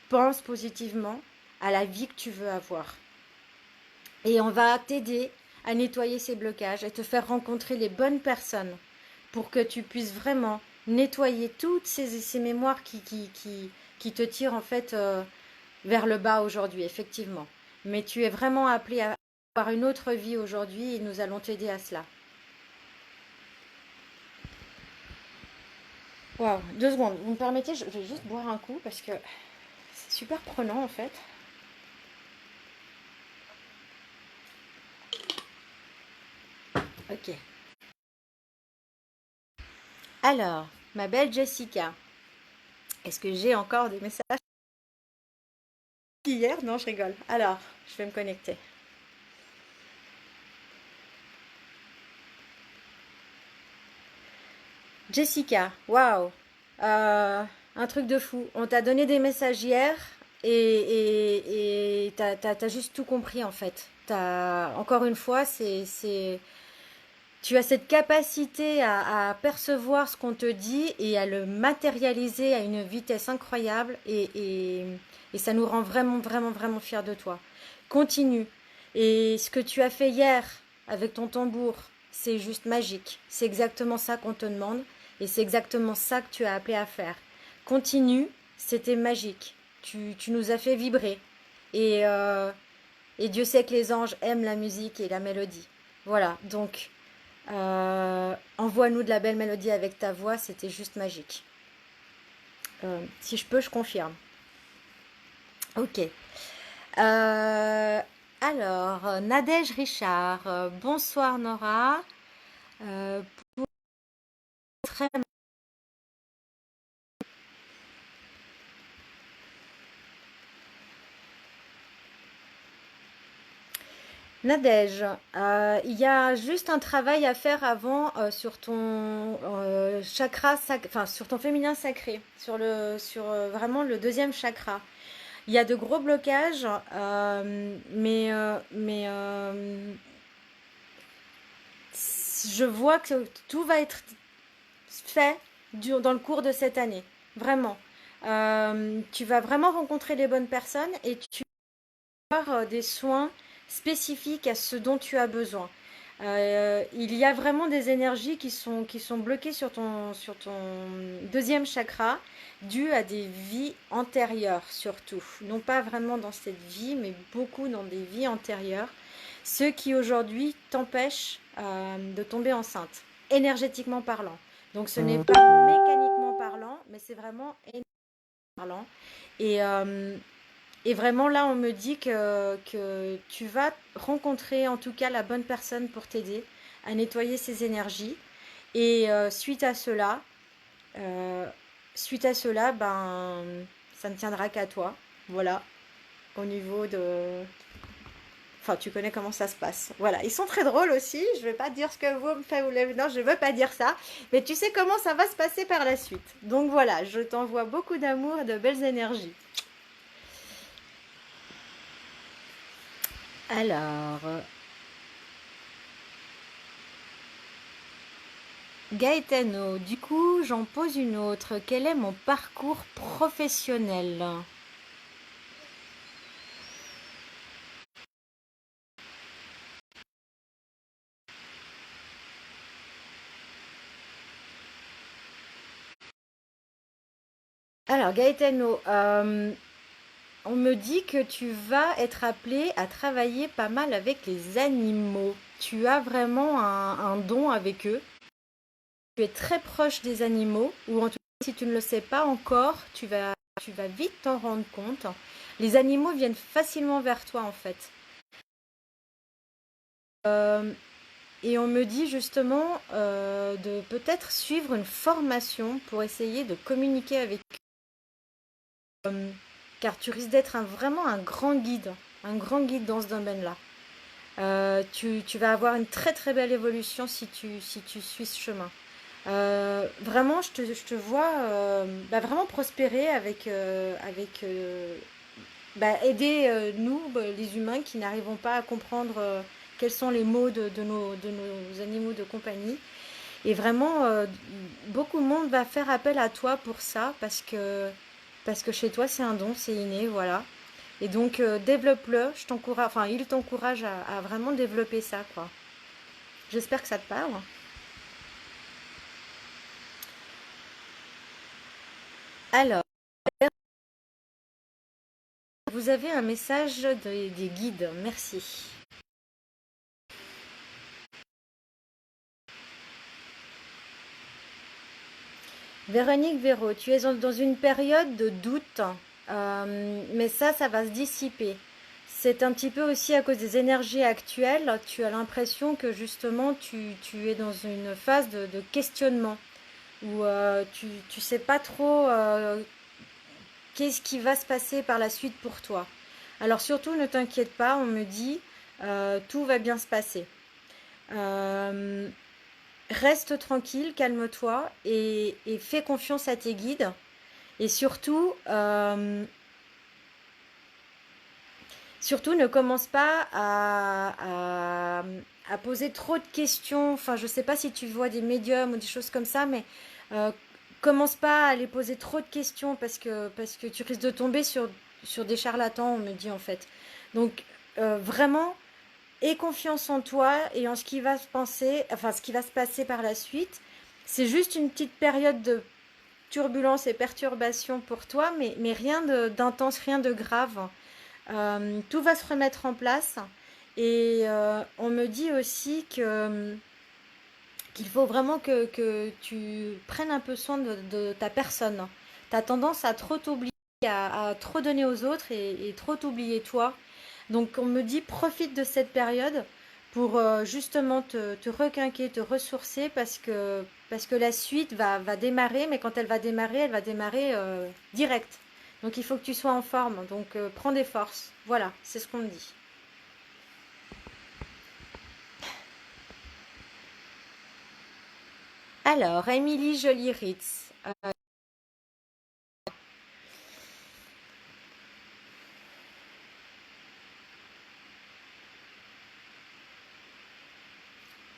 pense positivement à la vie que tu veux avoir. Et on va t'aider à nettoyer ces blocages et te faire rencontrer les bonnes personnes pour que tu puisses vraiment nettoyer toutes ces mémoires qui te tirent en fait vers le bas aujourd'hui, effectivement. Mais tu es vraiment appelé à avoir une autre vie aujourd'hui et nous allons t'aider à cela. Waouh, 2 secondes, vous me permettez, je vais juste boire un coup parce que super prenant en fait. Ok. Alors, ma belle Jessica, est-ce que j'ai encore des messages hier? Non, je rigole. Alors, je vais me connecter. Jessica, waouh, un truc de fou. On t'a donné des messages hier et t'as juste tout compris en fait. Encore une fois, tu as cette capacité à percevoir ce qu'on te dit et à le matérialiser à une vitesse incroyable et ça nous rend vraiment, vraiment, vraiment fiers de toi. Continue. Et ce que tu as fait hier avec ton tambour, c'est juste magique. C'est exactement ça qu'on te demande et c'est exactement ça que tu as appelé à faire. Continue, c'était magique. Tu nous as fait vibrer. Et, euh, et Dieu sait que les anges aiment la musique et la mélodie. Voilà, donc envoie-nous de la belle mélodie avec ta voix, c'était juste magique. Si je peux, je confirme. Ok. Alors, Nadège Richard, bonsoir Nora. Euh, très Nadège, il y a juste un travail à faire avant sur ton chakra, enfin sur ton féminin sacré, sur vraiment le deuxième chakra. Il y a de gros blocages, mais je vois que tout va être fait dans le cours de cette année. Vraiment. Tu vas vraiment rencontrer les bonnes personnes et tu vas avoir des soins spécifiques à ce dont tu as besoin. Il y a vraiment des énergies qui sont bloquées sur ton deuxième chakra, dues à des vies antérieures surtout. Non pas vraiment dans cette vie, mais beaucoup dans des vies antérieures. Ce qui aujourd'hui t'empêche de tomber enceinte, énergétiquement parlant. Donc ce n'est pas mécaniquement parlant, mais c'est vraiment énergétiquement parlant. Et, euh, et vraiment là, on me dit que tu vas rencontrer en tout cas la bonne personne pour t'aider à nettoyer ces énergies. Et euh, suite à cela, ben, ça ne tiendra qu'à toi. Voilà, au niveau de... Enfin, tu connais comment ça se passe. Voilà, ils sont très drôles aussi. Je vais pas dire ce que vous me faites. Non, je veux pas dire ça. Mais tu sais comment ça va se passer par la suite. Donc voilà, je t'envoie beaucoup d'amour et de belles énergies. Alors, Gaetano, du coup, j'en pose une autre. Quel est mon parcours professionnel? Alors, Gaetano, on me dit que tu vas être appelé à travailler pas mal avec les animaux. Tu as vraiment un don avec eux. Tu es très proche des animaux, ou en tout cas, si tu ne le sais pas encore, tu vas vite t'en rendre compte. Les animaux viennent facilement vers toi, en fait. Euh, et on me dit justement de peut-être suivre une formation pour essayer de communiquer avec eux. Car tu risques d'être vraiment un grand guide dans ce domaine-là. Tu vas avoir une très très belle évolution si tu suis ce chemin. Vraiment, je te vois bah, vraiment prospérer avec aider nous, bah, les humains qui n'arrivons pas à comprendre quels sont les mots de nos animaux de compagnie. Et vraiment, beaucoup de monde va faire appel à toi pour ça parce que chez toi, c'est un don, c'est inné, voilà. Et donc, développe-le, je t'encourage, enfin, il t'encourage à vraiment développer ça, quoi. J'espère que ça te parle. Alors, vous avez un message des guides, merci. Véronique Véro, tu es dans une période de doute Mais ça va se dissiper. C'est un petit peu aussi à cause des énergies actuelles. Tu as l'impression que justement tu es dans une phase de questionnement où tu sais pas trop qu'est-ce qui va se passer par la suite pour toi. Alors surtout, ne t'inquiète pas, on me dit tout va bien se passer. Euh, Reste tranquille, calme-toi et fais confiance à tes guides. Et surtout ne commence pas à poser trop de questions. Enfin, je sais pas si tu vois des médiums ou des choses comme ça, mais euh, commence pas à les poser trop de questions parce que tu risques de tomber sur des charlatans, on me dit en fait. Donc, vraiment, aie confiance en toi et en ce qui va se penser, enfin, ce qui va se passer par la suite. C'est juste une petite période de turbulence et perturbation pour toi, mais rien d'intense, rien de grave. Tout va se remettre en place. Et on me dit aussi qu'il faut vraiment que tu prennes un peu soin de ta personne. Tu as tendance à trop t'oublier, à trop donner aux autres et trop t'oublier toi. Donc on me dit profite de cette période pour justement te requinquer, te ressourcer parce que la suite va démarrer, mais quand elle va démarrer direct. Donc il faut que tu sois en forme, donc prends des forces. Voilà, c'est ce qu'on me dit. Alors, Émilie Joly-Ritz.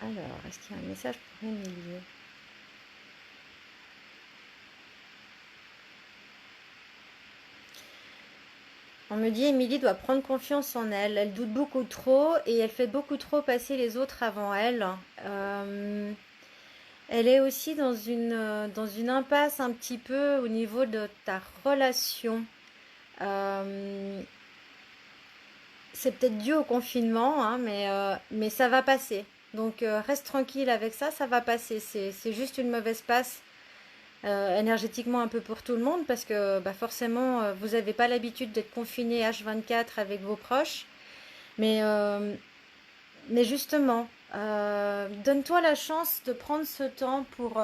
Alors, est-ce qu'il y a un message pour Émilie? On me dit Émilie doit prendre confiance en elle. Elle doute beaucoup trop et elle fait beaucoup trop passer les autres avant elle. Euh, Elle est aussi dans une impasse un petit peu au niveau de ta relation. Euh, c'est peut-être dû au confinement, hein, mais ça va passer. Donc reste tranquille avec ça, ça va passer. C'est juste une mauvaise passe énergétiquement un peu pour tout le monde parce que bah, forcément vous n'avez pas l'habitude d'être confiné H24 avec vos proches. Mais, euh, mais justement, donne-toi la chance de prendre ce temps pour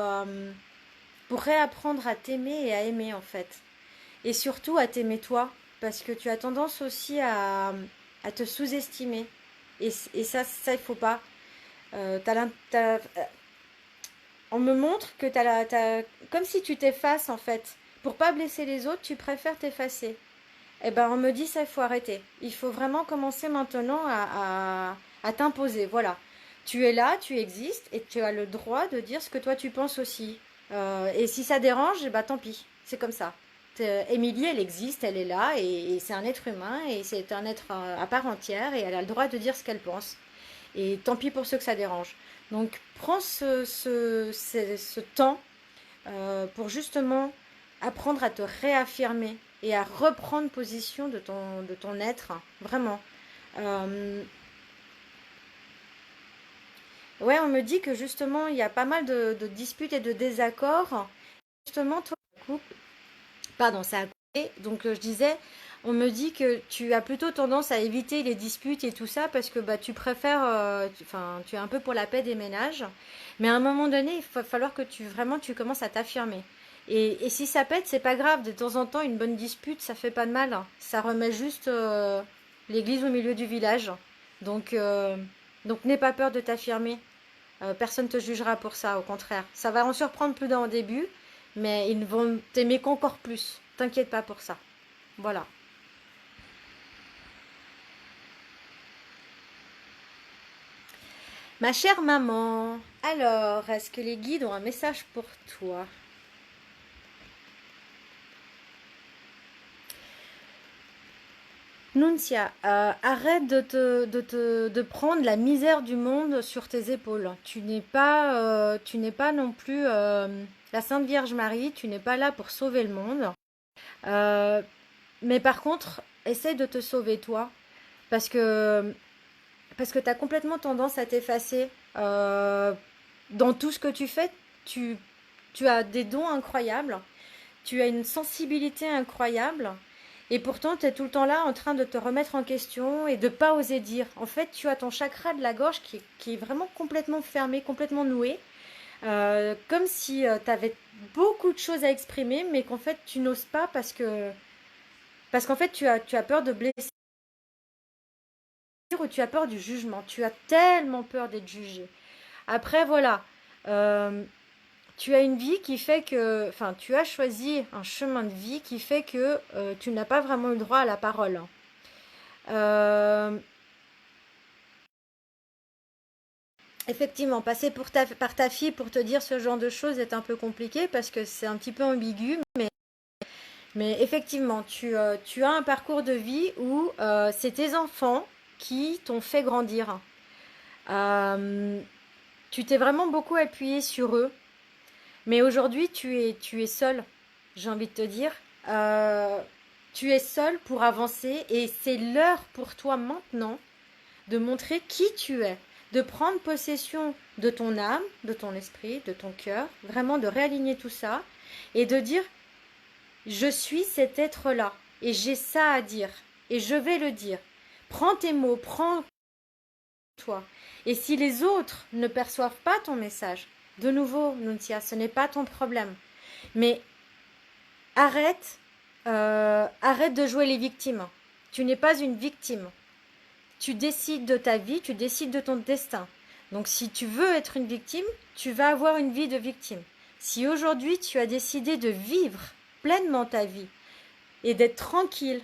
réapprendre à t'aimer et à aimer en fait. Et surtout à t'aimer toi, parce que tu as tendance aussi à te sous-estimer. Et ça, il faut pas. On me montre que comme si tu t'effaces en fait. Pour pas blesser les autres, tu préfères t'effacer. Eh ben, on me dit ça, il faut arrêter. Il faut vraiment commencer maintenant à t'imposer. Voilà. Tu es là, tu existes et tu as le droit de dire ce que toi tu penses aussi. Et si ça dérange, eh ben, tant pis. C'est comme ça. Émilie, elle existe, elle est là et c'est un être humain et c'est un être à part entière et elle a le droit de dire ce qu'elle pense. Et tant pis pour ceux que ça dérange. Donc prends ce temps pour justement apprendre à te réaffirmer et à reprendre position de ton être, vraiment. Euh, ouais, on me dit que justement, il y a pas mal de disputes et de désaccords. Justement, toi, pardon, ça a coupé. Donc, je disais, on me dit que tu as plutôt tendance à éviter les disputes et tout ça parce que bah, tu préfères, enfin, tu es un peu pour la paix des ménages. Mais à un moment donné, il va falloir que vraiment tu commences à t'affirmer. Et si ça pète, c'est pas grave. De temps en temps, une bonne dispute, ça fait pas de mal. Ça remet juste l'église au milieu du village. Donc, euh, donc n'aie pas peur de t'affirmer. Personne ne te jugera pour ça, au contraire. Ça va en surprendre plus d'un au début, mais ils vont t'aimer qu'encore plus. T'inquiète pas pour ça. Voilà. Ma chère maman, alors, est-ce que les guides ont un message pour toi? Nunzia, arrête de prendre la misère du monde sur tes épaules. Tu n'es pas non plus la Sainte Vierge Marie, tu n'es pas là pour sauver le monde. Euh, mais par contre, essaie de te sauver toi, parce que, parce que tu as complètement tendance à t'effacer. Dans tout ce que tu fais, tu, tu as des dons incroyables, tu as une sensibilité incroyable. Et pourtant, tu es tout le temps là en train de te remettre en question et de pas oser dire. En fait, tu as ton chakra de la gorge qui est vraiment complètement fermé, complètement noué. Comme si tu avais beaucoup de choses à exprimer, mais qu'en fait, tu n'oses pas parce qu'en fait, tu as peur de blesser ou tu as peur du jugement. Tu as tellement peur d'être jugé. Après, voilà. Euh, Tu as une vie qui fait que, enfin, tu as choisi un chemin de vie qui fait que tu n'as pas vraiment le droit à la parole. Euh, Effectivement, passer par ta fille pour te dire ce genre de choses est un peu compliqué parce que c'est un petit peu ambigu, mais effectivement, tu as un parcours de vie où c'est tes enfants qui t'ont fait grandir. Euh, Tu t'es vraiment beaucoup appuyé sur eux, mais aujourd'hui, tu es seul, j'ai envie de te dire. Euh, Tu es seul pour avancer et c'est l'heure pour toi maintenant de montrer qui tu es, de prendre possession de ton âme, de ton esprit, de ton cœur, vraiment de réaligner tout ça et de dire je suis cet être-là et j'ai ça à dire et je vais le dire. Prends tes mots, prends toi. Et si les autres ne perçoivent pas ton message, de nouveau, Nuntia, ce n'est pas ton problème. Mais arrête, arrête de jouer les victimes. Tu n'es pas une victime. Tu décides de ta vie, tu décides de ton destin. Donc si tu veux être une victime, tu vas avoir une vie de victime. Si aujourd'hui tu as décidé de vivre pleinement ta vie et d'être tranquille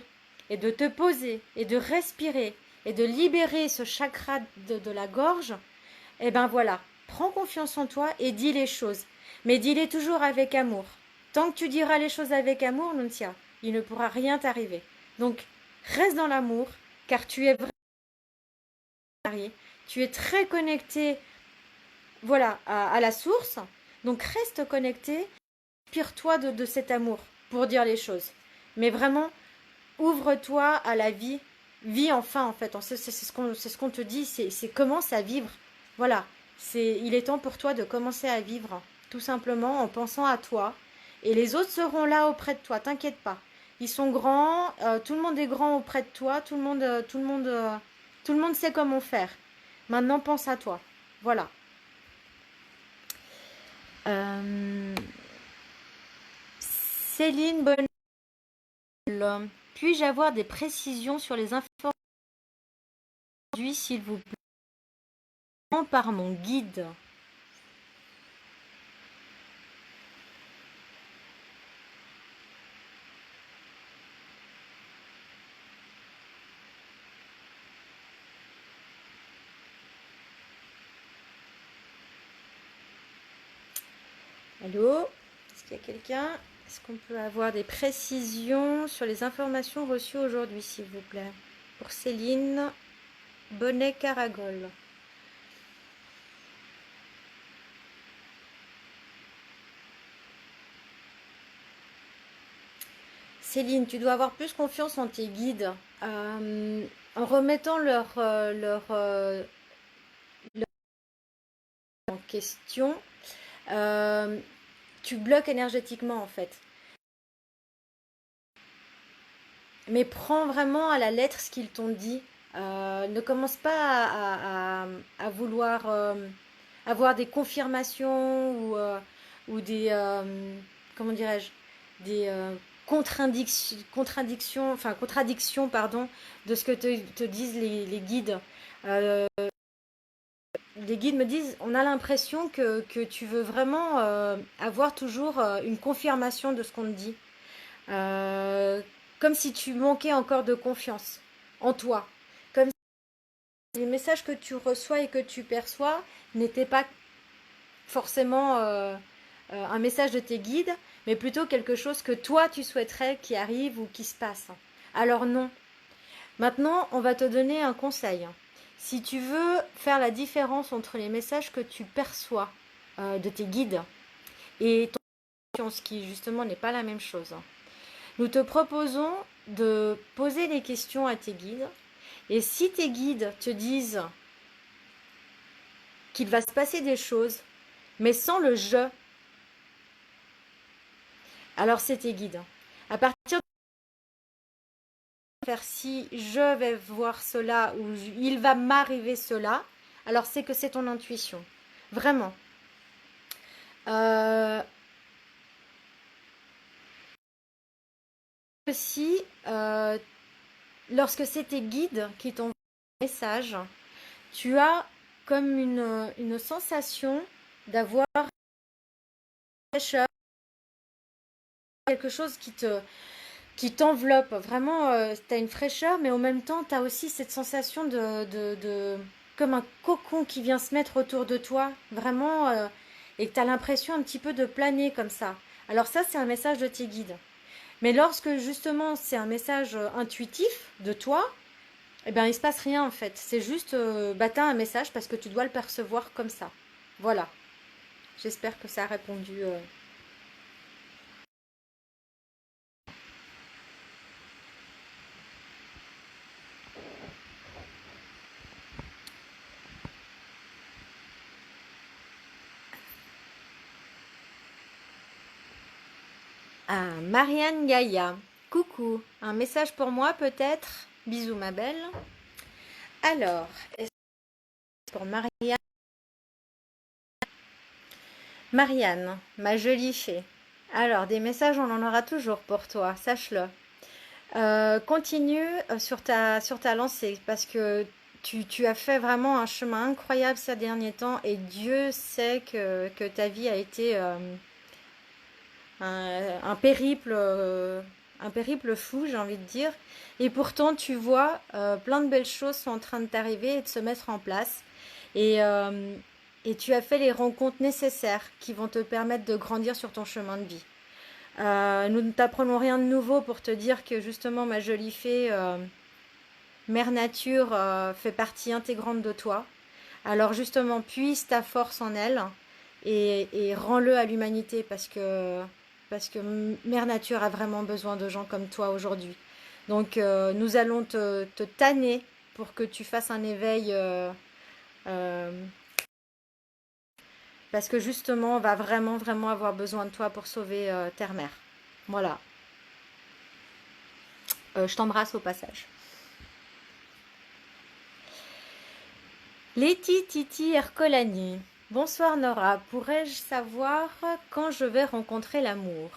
et de te poser et de respirer et de libérer ce chakra de la gorge, eh ben voilà, prends confiance en toi et dis les choses. Mais dis-les toujours avec amour. Tant que tu diras les choses avec amour, Nuntia, il ne pourra rien t'arriver. Donc reste dans l'amour, car tu es marié, tu es très connecté, voilà, à la source. Donc reste connecté, inspire-toi de cet amour pour dire les choses. Mais vraiment, ouvre-toi à la vie. Vis enfin, en fait. C'est ce qu'on te dit, c'est commence à vivre. Voilà, il est temps pour toi de commencer à vivre, tout simplement en pensant à toi. Et les autres seront là auprès de toi, t'inquiète pas. Ils sont grands, tout le monde est grand auprès de toi, tout le monde sait comment faire. Maintenant, pense à toi. Voilà. Euh, Céline Bonnel, puis-je avoir des précisions sur les informations aujourd'hui, s'il vous plaît, par mon guide? Allô? Est-ce qu'il y a quelqu'un? Est-ce qu'on peut avoir des précisions sur les informations reçues aujourd'hui, s'il vous plaît? Pour Céline Bonnet-Caragol. Céline, tu dois avoir plus confiance en tes guides. En remettant leur en question, euh, tu bloques énergétiquement en fait. Mais prends vraiment à la lettre ce qu'ils t'ont dit. Ne commence pas à vouloir avoir des confirmations ou des comment dirais-je des contradictions pardon de ce que te disent les guides. Euh, les guides me disent on a l'impression que tu veux vraiment avoir toujours une confirmation de ce qu'on te dit. Euh, Comme si tu manquais encore de confiance en toi. Comme si les messages que tu reçois et que tu perçois n'étaient pas forcément un message de tes guides, mais plutôt quelque chose que toi tu souhaiterais qui arrive ou qui se passe. Alors non. Maintenant, on va te donner un conseil. Si tu veux faire la différence entre les messages que tu perçois de tes guides et ton conscience, qui justement n'est pas la même chose, nous te proposons de poser des questions à tes guides. Et si tes guides te disent qu'il va se passer des choses, mais sans le je, alors c'est tes guides. À partir faire si je vais voir cela ou il va m'arriver cela, alors c'est que c'est ton intuition. Vraiment. Si, lorsque c'est tes guides qui t'envoient un message, tu as comme une sensation d'avoir une fraîcheur, quelque chose qui t'enveloppe. Vraiment, tu as une fraîcheur, mais en même temps, tu as aussi cette sensation comme un cocon qui vient se mettre autour de toi. Vraiment, et que tu as l'impression un petit peu de planer comme ça. Alors ça, c'est un message de tes guides. Mais lorsque justement c'est un message intuitif de toi, eh ben il se passe rien en fait. C'est juste, bah t'as un message parce que tu dois le percevoir comme ça. Voilà. J'espère que ça a répondu. Ah, Marianne Gaïa. Coucou. Un message pour moi peut-être. Bisous ma belle. Alors, est-ce que pour Marianne, Marianne, ma jolie fée. Alors, des messages, on en aura toujours pour toi, sache-le. Continue sur ta lancée parce que tu as fait vraiment un chemin incroyable ces derniers temps et Dieu sait que ta vie a été un périple fou, j'ai envie de dire. Et pourtant, tu vois, plein de belles choses sont en train de t'arriver et de se mettre en place. Et, euh, et tu as fait les rencontres nécessaires qui vont te permettre de grandir sur ton chemin de vie. Nous ne t'apprenons rien de nouveau pour te dire que justement, ma jolie fée, Mère Nature fait partie intégrante de toi. Alors justement, puise ta force en elle et rends-le à l'humanité parce que Mère Nature a vraiment besoin de gens comme toi aujourd'hui. Donc nous allons te tanner pour que tu fasses un éveil euh, parce que justement, on va vraiment, vraiment avoir besoin de toi pour sauver Terre-Mère. Voilà. Je t'embrasse au passage. Leti Titi Ercolani. Bonsoir Nora, pourrais-je savoir quand je vais rencontrer l'amour?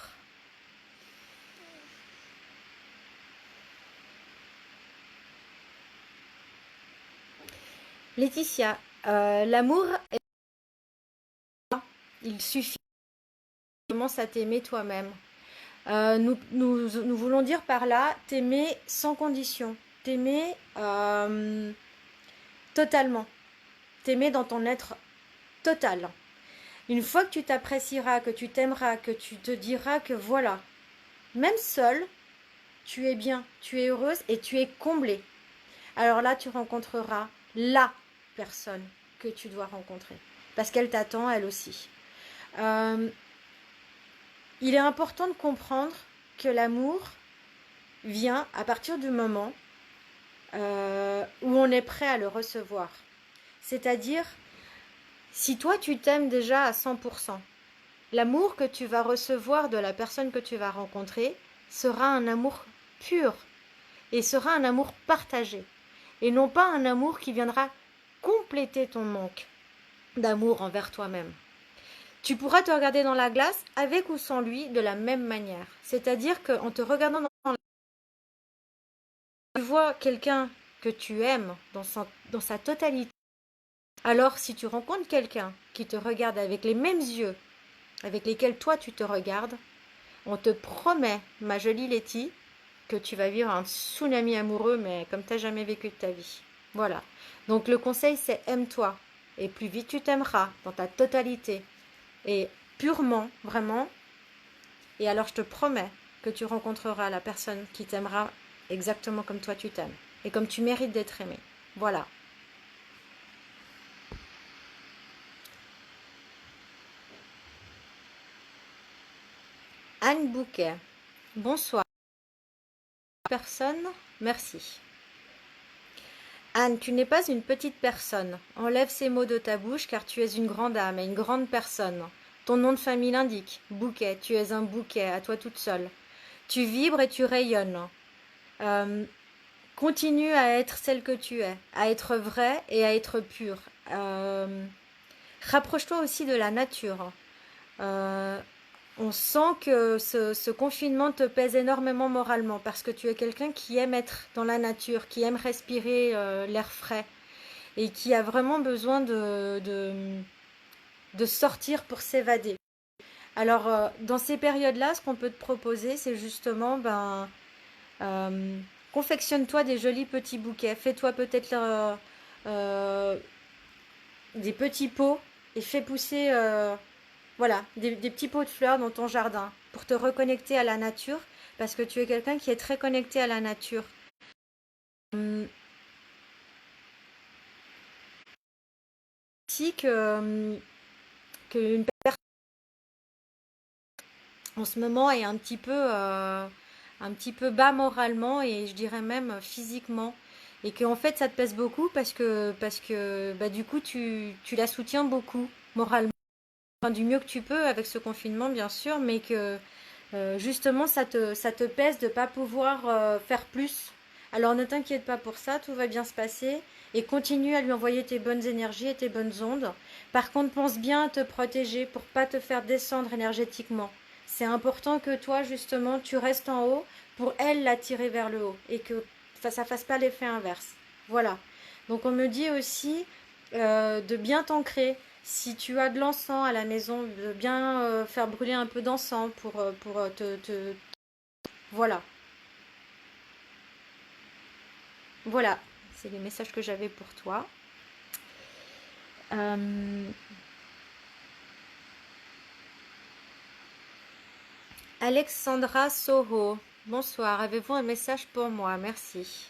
Laetitia, l'amour, il suffit. Commence à t'aimer toi-même. Nous voulons dire par là, t'aimer sans condition, t'aimer totalement, t'aimer dans ton être total. Une fois que tu t'apprécieras, que tu t'aimeras, que tu te diras que voilà, même seul, tu es bien, tu es heureuse et tu es comblée. Alors là, tu rencontreras la personne que tu dois rencontrer. Parce qu'elle t'attend, elle aussi. Euh, il est important de comprendre que l'amour vient à partir du moment où on est prêt à le recevoir. C'est-à-dire, si toi tu t'aimes déjà à 100%, l'amour que tu vas recevoir de la personne que tu vas rencontrer sera un amour pur et sera un amour partagé. Et non pas un amour qui viendra compléter ton manque d'amour envers toi-même. Tu pourras te regarder dans la glace avec ou sans lui de la même manière. C'est-à-dire qu'en te regardant dans la glace, tu vois quelqu'un que tu aimes dans sa totalité. Alors si tu rencontres quelqu'un qui te regarde avec les mêmes yeux avec lesquels toi tu te regardes, on te promet, ma jolie Letty, que tu vas vivre un tsunami amoureux, mais comme tu n'as jamais vécu de ta vie. Voilà. Donc le conseil, c'est aime-toi. Et plus vite tu t'aimeras dans ta totalité et purement, vraiment. Et alors je te promets que tu rencontreras la personne qui t'aimera exactement comme toi tu t'aimes. Et comme tu mérites d'être aimé. Voilà. Anne Bouquet. Bonsoir. Personne, merci. Anne, tu n'es pas une petite personne. Enlève ces mots de ta bouche car tu es une grande âme et une grande personne. Ton nom de famille l'indique. Bouquet, tu es un bouquet, à toi toute seule. Tu vibres et tu rayonnes. Euh, continue à être celle que tu es, à être vraie et à être pure. Rapproche-toi aussi de la nature. Euh, on sent que ce confinement te pèse énormément moralement parce que tu es quelqu'un qui aime être dans la nature, qui aime respirer l'air frais et qui a vraiment besoin de sortir pour s'évader. Alors, dans ces périodes-là, ce qu'on peut te proposer, c'est justement, euh, confectionne-toi des jolis petits bouquets. Fais-toi peut-être euh, des petits pots et fais pousser voilà, des petits pots de fleurs dans ton jardin pour te reconnecter à la nature parce que tu es quelqu'un qui est très connecté à la nature. Hum, Si que une personne en ce moment est un petit peu bas moralement et je dirais même physiquement et que en fait ça te pèse beaucoup parce que bah, du coup tu la soutiens beaucoup moralement. Enfin, du mieux que tu peux avec ce confinement bien sûr, mais que justement ça te pèse de ne pas pouvoir faire plus. Alors ne t'inquiète pas pour ça, tout va bien se passer et continue à lui envoyer tes bonnes énergies et tes bonnes ondes. Par contre, pense bien à te protéger pour pas te faire descendre énergétiquement. C'est important que toi justement tu restes en haut pour elle l'attirer vers le haut et que ça fasse pas l'effet inverse. Voilà. Donc on me dit aussi de bien t'ancrer. Si tu as de l'encens à la maison, de bien faire brûler un peu d'encens pour Voilà. Voilà. C'est les messages que j'avais pour toi. Euh, Alexandra Soho. Bonsoir. Avez-vous un message pour moi? Merci.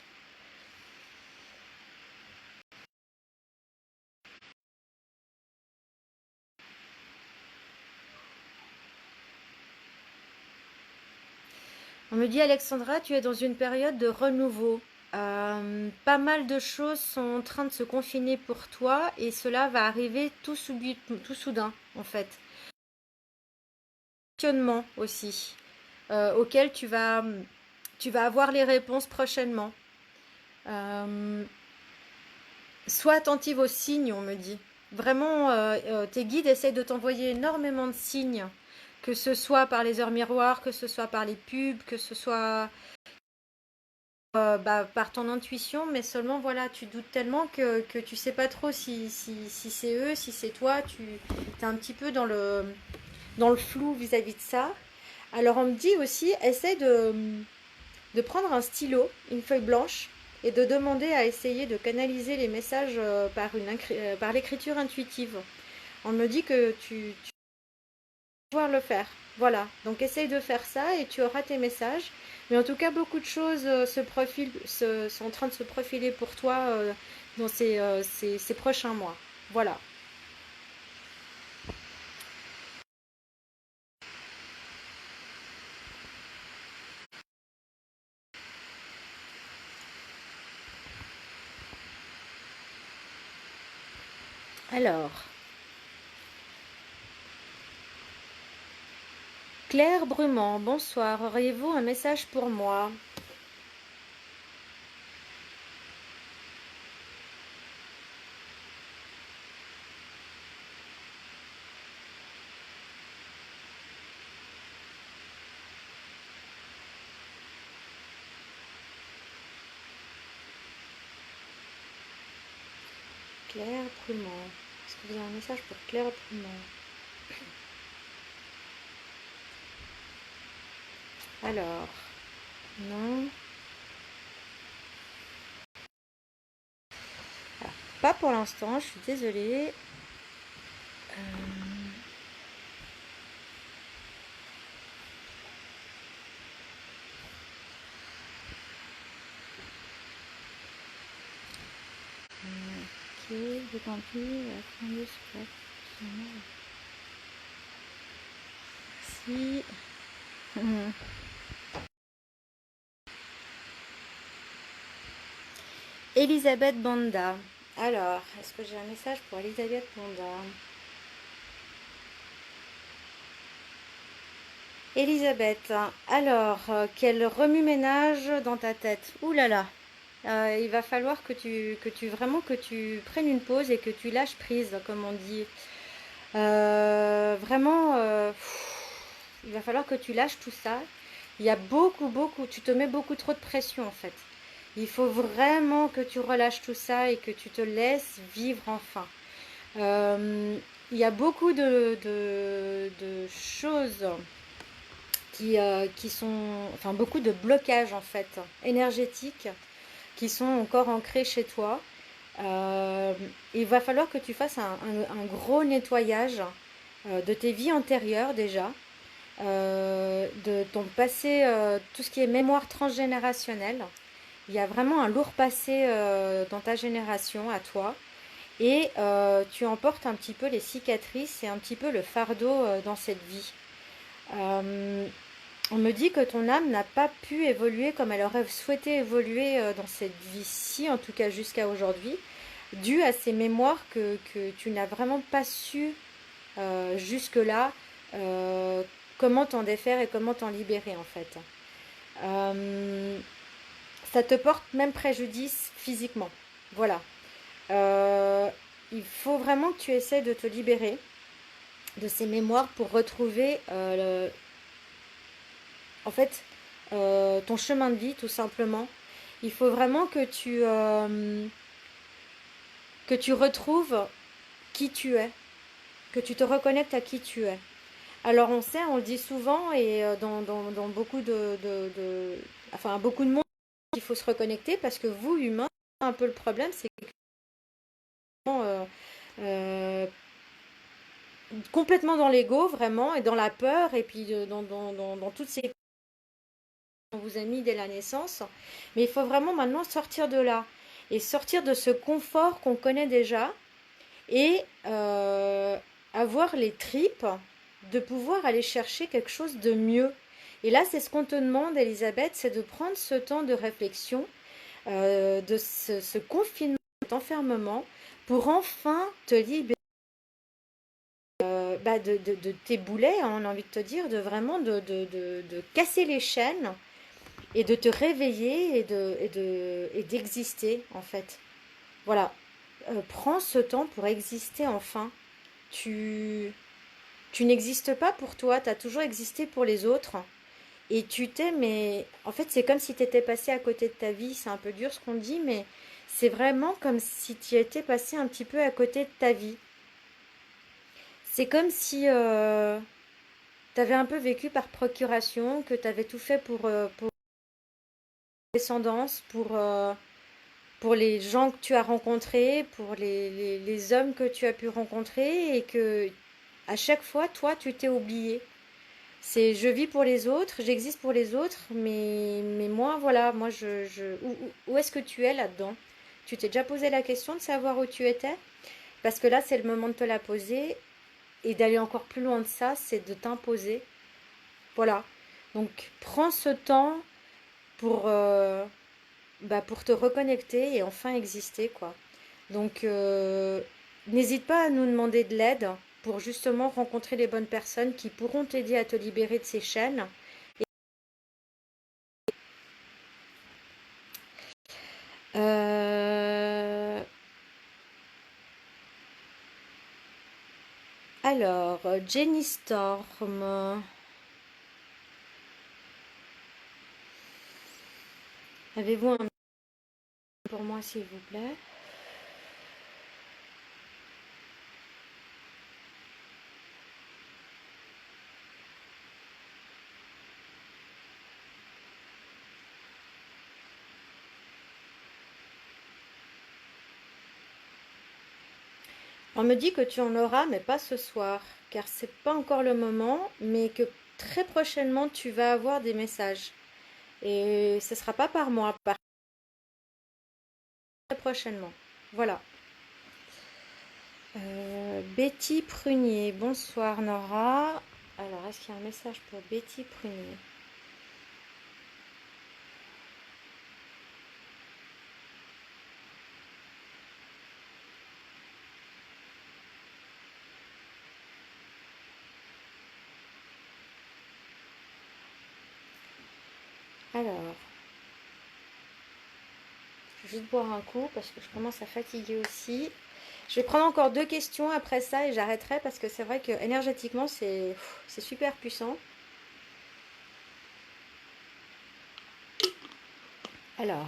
On me dit Alexandra, tu es dans une période de renouveau. Pas mal de choses sont en train de se confiner pour toi et cela va arriver tout soudain en fait. Questionnement aussi, auquel tu vas avoir les réponses prochainement. Euh, Sois attentive aux signes, on me dit. Vraiment, tes guides essayent de t'envoyer énormément de signes, que ce soit par les heures miroirs, que ce soit par les pubs, que ce soit par ton intuition, mais seulement voilà, tu doutes tellement que tu sais pas trop si c'est eux, si c'est toi, tu es un petit peu dans le flou vis-à-vis de ça. Alors on me dit aussi, essaie de prendre un stylo, une feuille blanche, et de demander à essayer de canaliser les messages par l'écriture intuitive. On me dit que tu vas pouvoir le faire. Voilà, donc essaye de faire ça et tu auras tes messages. Mais en tout cas, beaucoup de choses sont en train de se profiler pour toi dans ces prochains mois. Voilà. Alors, Claire Brumand, bonsoir. Auriez-vous un message pour moi? Claire Brumand. Est-ce que vous avez un message pour Claire Brumand? Alors, non. Alors, pas pour l'instant, je suis désolée. Ok, j'ai compris. Attendez, merci. Elisabeth Banda. Alors, est-ce que j'ai un message pour Elisabeth Banda? Elisabeth, alors, quel remue-ménage dans ta tête? Ouh là là, il va falloir que tu prennes une pause et que tu lâches prise, comme on dit. Vraiment, il va falloir que tu lâches tout ça. Il y a beaucoup, tu te mets beaucoup trop de pression en fait. Il faut vraiment que tu relâches tout ça et que tu te laisses vivre enfin. Euh, il y a beaucoup de choses qui sont, enfin beaucoup de blocages en fait, énergétiques, qui sont encore ancrés chez toi. Euh, il va falloir que tu fasses un gros nettoyage de tes vies antérieures déjà, de ton passé, tout ce qui est mémoire transgénérationnelle. Il y a vraiment un lourd passé dans ta génération à toi. Et tu emportes un petit peu les cicatrices et un petit peu le fardeau dans cette vie. Euh, on me dit que ton âme n'a pas pu évoluer comme elle aurait souhaité évoluer dans cette vie-ci, en tout cas jusqu'à aujourd'hui, dû à ces mémoires que tu n'as vraiment pas su jusque-là euh, comment t'en défaire et comment t'en libérer en fait. Euh, Ça te porte même préjudice physiquement. Voilà. Euh, il faut vraiment que tu essaies de te libérer de ces mémoires pour retrouver en fait ton chemin de vie tout simplement. Il faut vraiment que tu retrouves qui tu es, que tu te reconnectes à qui tu es. Alors on sait, on le dit souvent et dans beaucoup enfin beaucoup de monde, il faut se reconnecter parce que vous, humains, un peu le problème, c'est que euh, euh, complètement dans l'ego vraiment et dans la peur et puis dans toutes ces qu'on vous a mis dès la naissance. Mais il faut vraiment maintenant sortir de là et sortir de ce confort qu'on connaît déjà et avoir les tripes de pouvoir aller chercher quelque chose de mieux. Et là, c'est ce qu'on te demande, Elisabeth, c'est de prendre ce temps de réflexion, de ce confinement, cet enfermement, pour enfin te libérer de tes boulets, hein, on a envie de te dire, de vraiment de casser les chaînes et de te réveiller et d'exister en fait. Voilà. Prends ce temps pour exister enfin. Tu, tu n'existes pas pour toi, tu as toujours existé pour les autres. Et tu t'es, mais en fait, c'est comme si tu étais passé à côté de ta vie. C'est un peu dur ce qu'on dit, mais c'est vraiment comme si tu étais passé un petit peu à côté de ta vie. C'est comme si tu avais un peu vécu par procuration, que tu avais tout fait pour descendance, pour les gens que tu as rencontrés, pour les hommes que tu as pu rencontrer et que à chaque fois, toi, tu t'es oublié. C'est je vis pour les autres, j'existe pour les autres, mais moi, voilà, moi, où est-ce que tu es là-dedans? Tu t'es déjà posé la question de savoir où tu étais? Parce que là, c'est le moment de te la poser et d'aller encore plus loin de ça, c'est de t'imposer. Voilà. Donc, prends ce temps pour, pour te reconnecter et enfin exister, quoi. Donc, n'hésite pas à nous demander de l'aide pour justement rencontrer les bonnes personnes qui pourront t'aider à te libérer de ces chaînes. Euh, alors, Jenny Storm, avez-vous un pour moi, s'il vous plaît? On me dit que tu en auras, mais pas ce soir, car c'est pas encore le moment, mais que très prochainement tu vas avoir des messages. Et ce sera pas par mois, par très prochainement. Voilà. Betty Prunier, bonsoir Nora. Alors, est-ce qu'il y a un message pour Betty Prunier? Alors, juste boire un coup parce que je commence à fatiguer aussi. Je vais prendre encore 2 questions après ça et j'arrêterai parce que c'est vrai que énergétiquement c'est super puissant. Alors,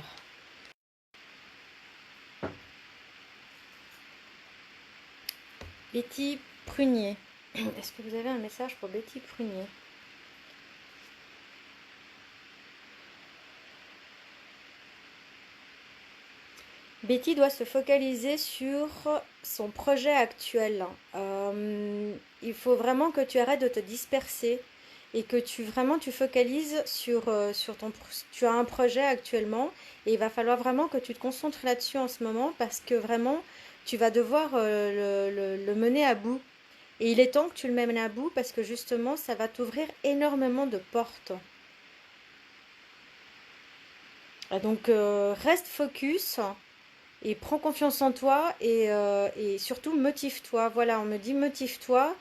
Betty Prunier. Est-ce que vous avez un message pour Betty Prunier? Betty doit se focaliser sur son projet actuel. Il faut vraiment que tu arrêtes de te disperser et que tu focalises sur ton... Tu as un projet actuellement et il va falloir vraiment que tu te concentres là-dessus en ce moment parce que vraiment, tu vas devoir le mener à bout. Et il est temps que tu le mènes à bout parce que justement, ça va t'ouvrir énormément de portes. Donc, reste focus. Et prends confiance en toi et surtout motive-toi. Voilà, on me dit motive-toi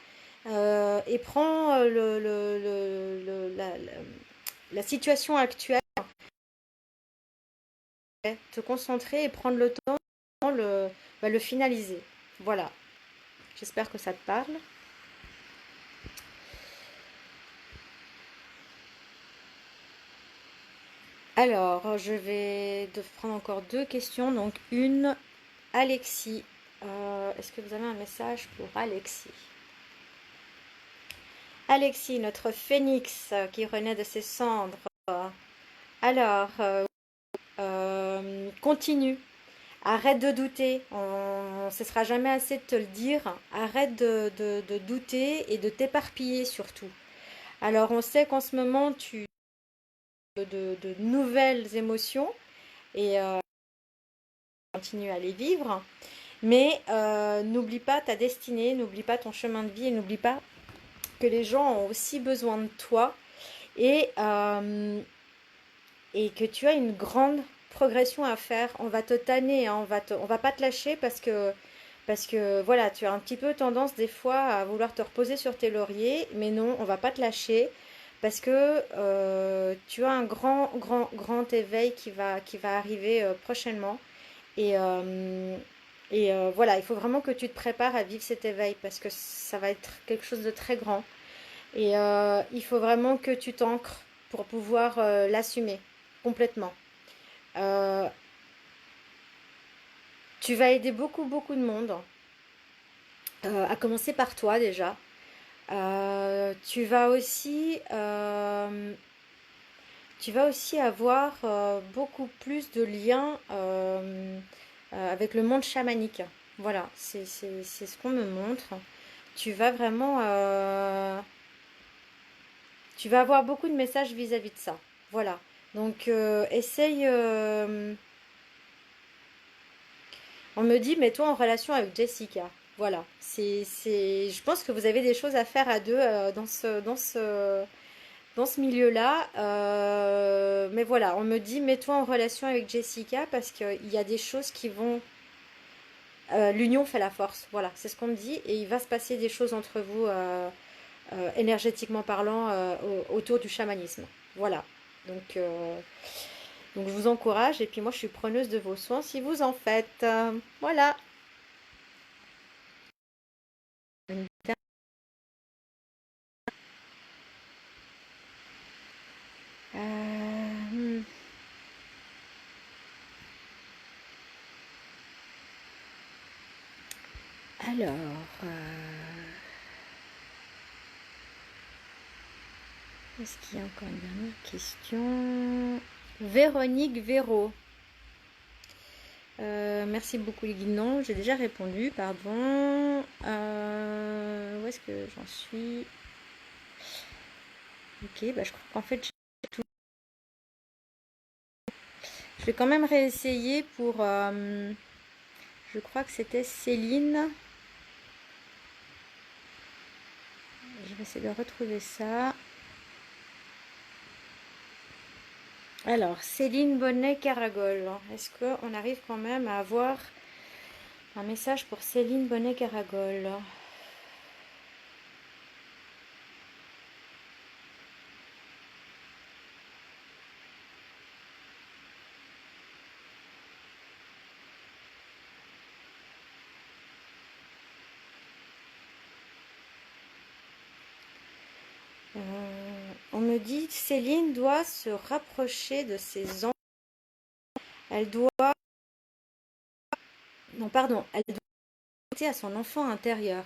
et prends la situation actuelle, te concentrer et prendre le temps le finaliser. Voilà, j'espère que ça te parle. Alors, je vais prendre encore 2 questions. Donc, une, Alexis. Est-ce que vous avez un message pour Alexis? Alexis, notre phénix qui renaît de ses cendres. Alors, continue. Arrête de douter. On ne cessera jamais assez de te le dire. Arrête de douter et de t'éparpiller surtout. Alors, on sait qu'en ce moment, tu as de nouvelles émotions et continue à les vivre. Mais n'oublie pas ta destinée, n'oublie pas ton chemin de vie et n'oublie pas que les gens ont aussi besoin de toi et, et que tu as une grande progression à faire. On va te tanner, hein, on va pas te lâcher parce que voilà, tu as un petit peu tendance des fois à vouloir te reposer sur tes lauriers, mais non, on va pas te lâcher parce que tu as un grand éveil qui va arriver prochainement. Et, voilà, il faut vraiment que tu te prépares à vivre cet éveil parce que ça va être quelque chose de très grand. Et il faut vraiment que tu t'ancres pour pouvoir l'assumer complètement. Euh, Tu vas aider beaucoup de monde, à commencer par toi déjà. Tu vas aussi avoir beaucoup plus de liens avec le monde chamanique. Voilà, c'est ce qu'on me montre. Tu vas vraiment... tu vas avoir beaucoup de messages vis-à-vis de ça. Voilà. Donc, essaye... on me dit, mets-toi en relation avec Jessica. Voilà. Je pense que vous avez des choses à faire à deux dans ce milieu-là. Mais voilà, on me dit, mets-toi en relation avec Jessica parce qu'il y a des choses qui vont... l'union fait la force. Voilà, c'est ce qu'on me dit. Et il va se passer des choses entre vous, énergétiquement parlant, autour du chamanisme. Voilà. Donc, donc je vous encourage. Et puis moi, je suis preneuse de vos soins si vous en faites. Voilà. Hmm. Alors, est-ce qu'il y a encore une dernière question? Véronique Véro. Merci beaucoup les guides. Non, j'ai déjà répondu, pardon. Où est-ce que j'en suis? Ok, bah je crois qu'en fait j'ai tout. Je vais quand même réessayer pour... je crois que c'était Céline. Je vais essayer de retrouver ça. Alors, Céline Bonnet-Caragol. Est-ce qu'on arrive quand même à avoir un message pour Céline Bonnet-Caragol? me dit Céline doit se rapprocher de ses enfants. Elle doit... Non, pardon. Elle doit connecter à son enfant intérieur.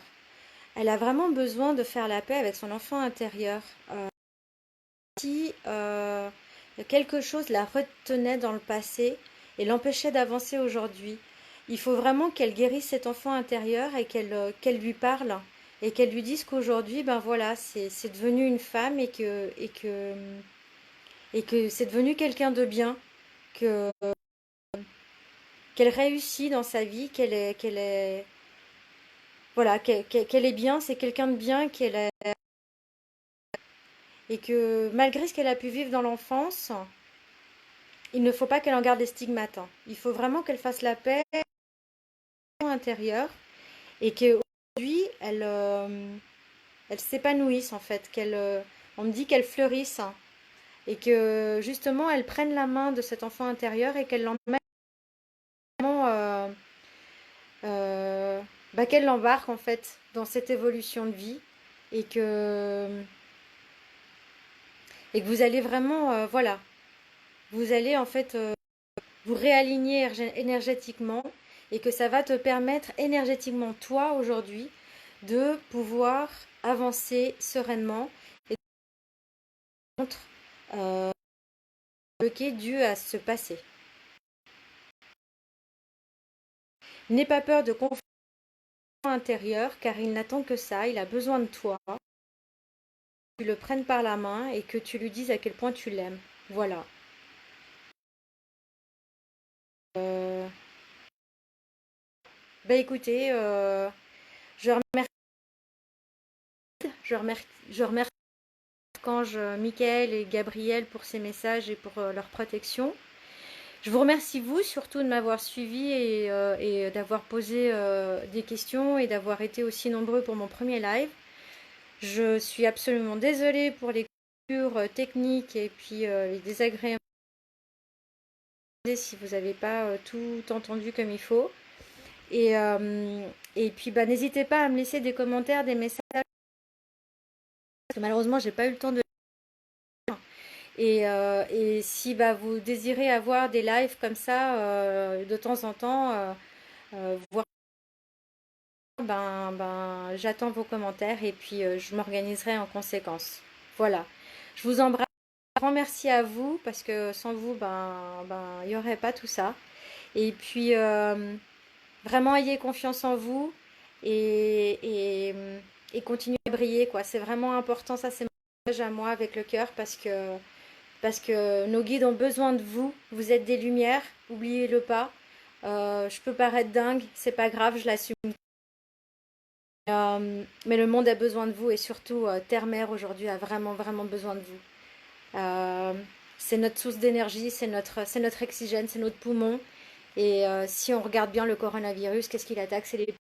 Elle a vraiment besoin de faire la paix avec son enfant intérieur. Si quelque chose la retenait dans le passé et l'empêchait d'avancer aujourd'hui, il faut vraiment qu'elle guérisse cet enfant intérieur et qu'elle lui parle et qu'elle lui dise qu'aujourd'hui, ben voilà, c'est devenu une femme et que c'est devenu quelqu'un de bien, que qu'elle réussit dans sa vie, qu'elle est voilà, qu'elle est bien, c'est quelqu'un de bien, qu'elle est, et que malgré ce qu'elle a pu vivre dans l'enfance, il ne faut pas qu'elle en garde les stigmates, hein. Il faut vraiment qu'elle fasse la paix intérieure et qu'aujourd'hui elle s'épanouisse en fait, on me dit qu'elle fleurisse, hein, et que justement elle prenne la main de cet enfant intérieur et qu'elle l'emmène qu'elle l'embarque en fait dans cette évolution de vie et que vous allez vraiment voilà, vous allez en fait vous réaligner énergétiquement et que ça va te permettre énergétiquement toi aujourd'hui de pouvoir avancer sereinement et contre le qui est dû à ce passé. N'aie pas peur de conflit intérieur car il n'attend que ça, il a besoin de toi. Que tu le prennes par la main et que tu lui dises à quel point tu l'aimes. Voilà. Euh, écoutez, je remercie, je remercie Archange Michael et Gabriel pour ces messages et pour leur protection. Je vous remercie vous surtout de m'avoir suivi et d'avoir posé des questions et d'avoir été aussi nombreux pour mon premier live. Je suis absolument désolée pour les coupures techniques et puis les désagréments si vous n'avez pas tout entendu comme il faut. Et puis bah, n'hésitez pas à me laisser des commentaires, des messages. Parce que malheureusement, j'ai pas eu le temps de. Et si bah, vous désirez avoir des lives comme ça de temps en temps, voir, j'attends vos commentaires et puis je m'organiserai en conséquence. Voilà. Je vous embrasse. Un grand merci à vous parce que sans vous, il n'y aurait pas tout ça. Et puis vraiment ayez confiance en vous et, et, et continuez à briller, quoi. C'est vraiment important, ça c'est mon message à moi avec le cœur parce que nos guides ont besoin de vous. Vous êtes des lumières, oubliez-le pas. Je peux paraître dingue, c'est pas grave, je l'assume. Mais le monde a besoin de vous et surtout Terre-Mère aujourd'hui a vraiment vraiment besoin de vous. C'est notre source d'énergie, c'est notre oxygène, c'est notre poumon. Et si on regarde bien le coronavirus, qu'est-ce qu'il attaque? C'est les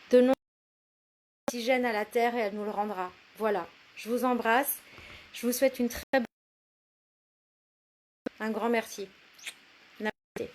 donnons l'oxygène à la Terre et elle nous le rendra. Voilà, je vous embrasse. Je vous souhaite une très bonne... Un grand merci. Namaste.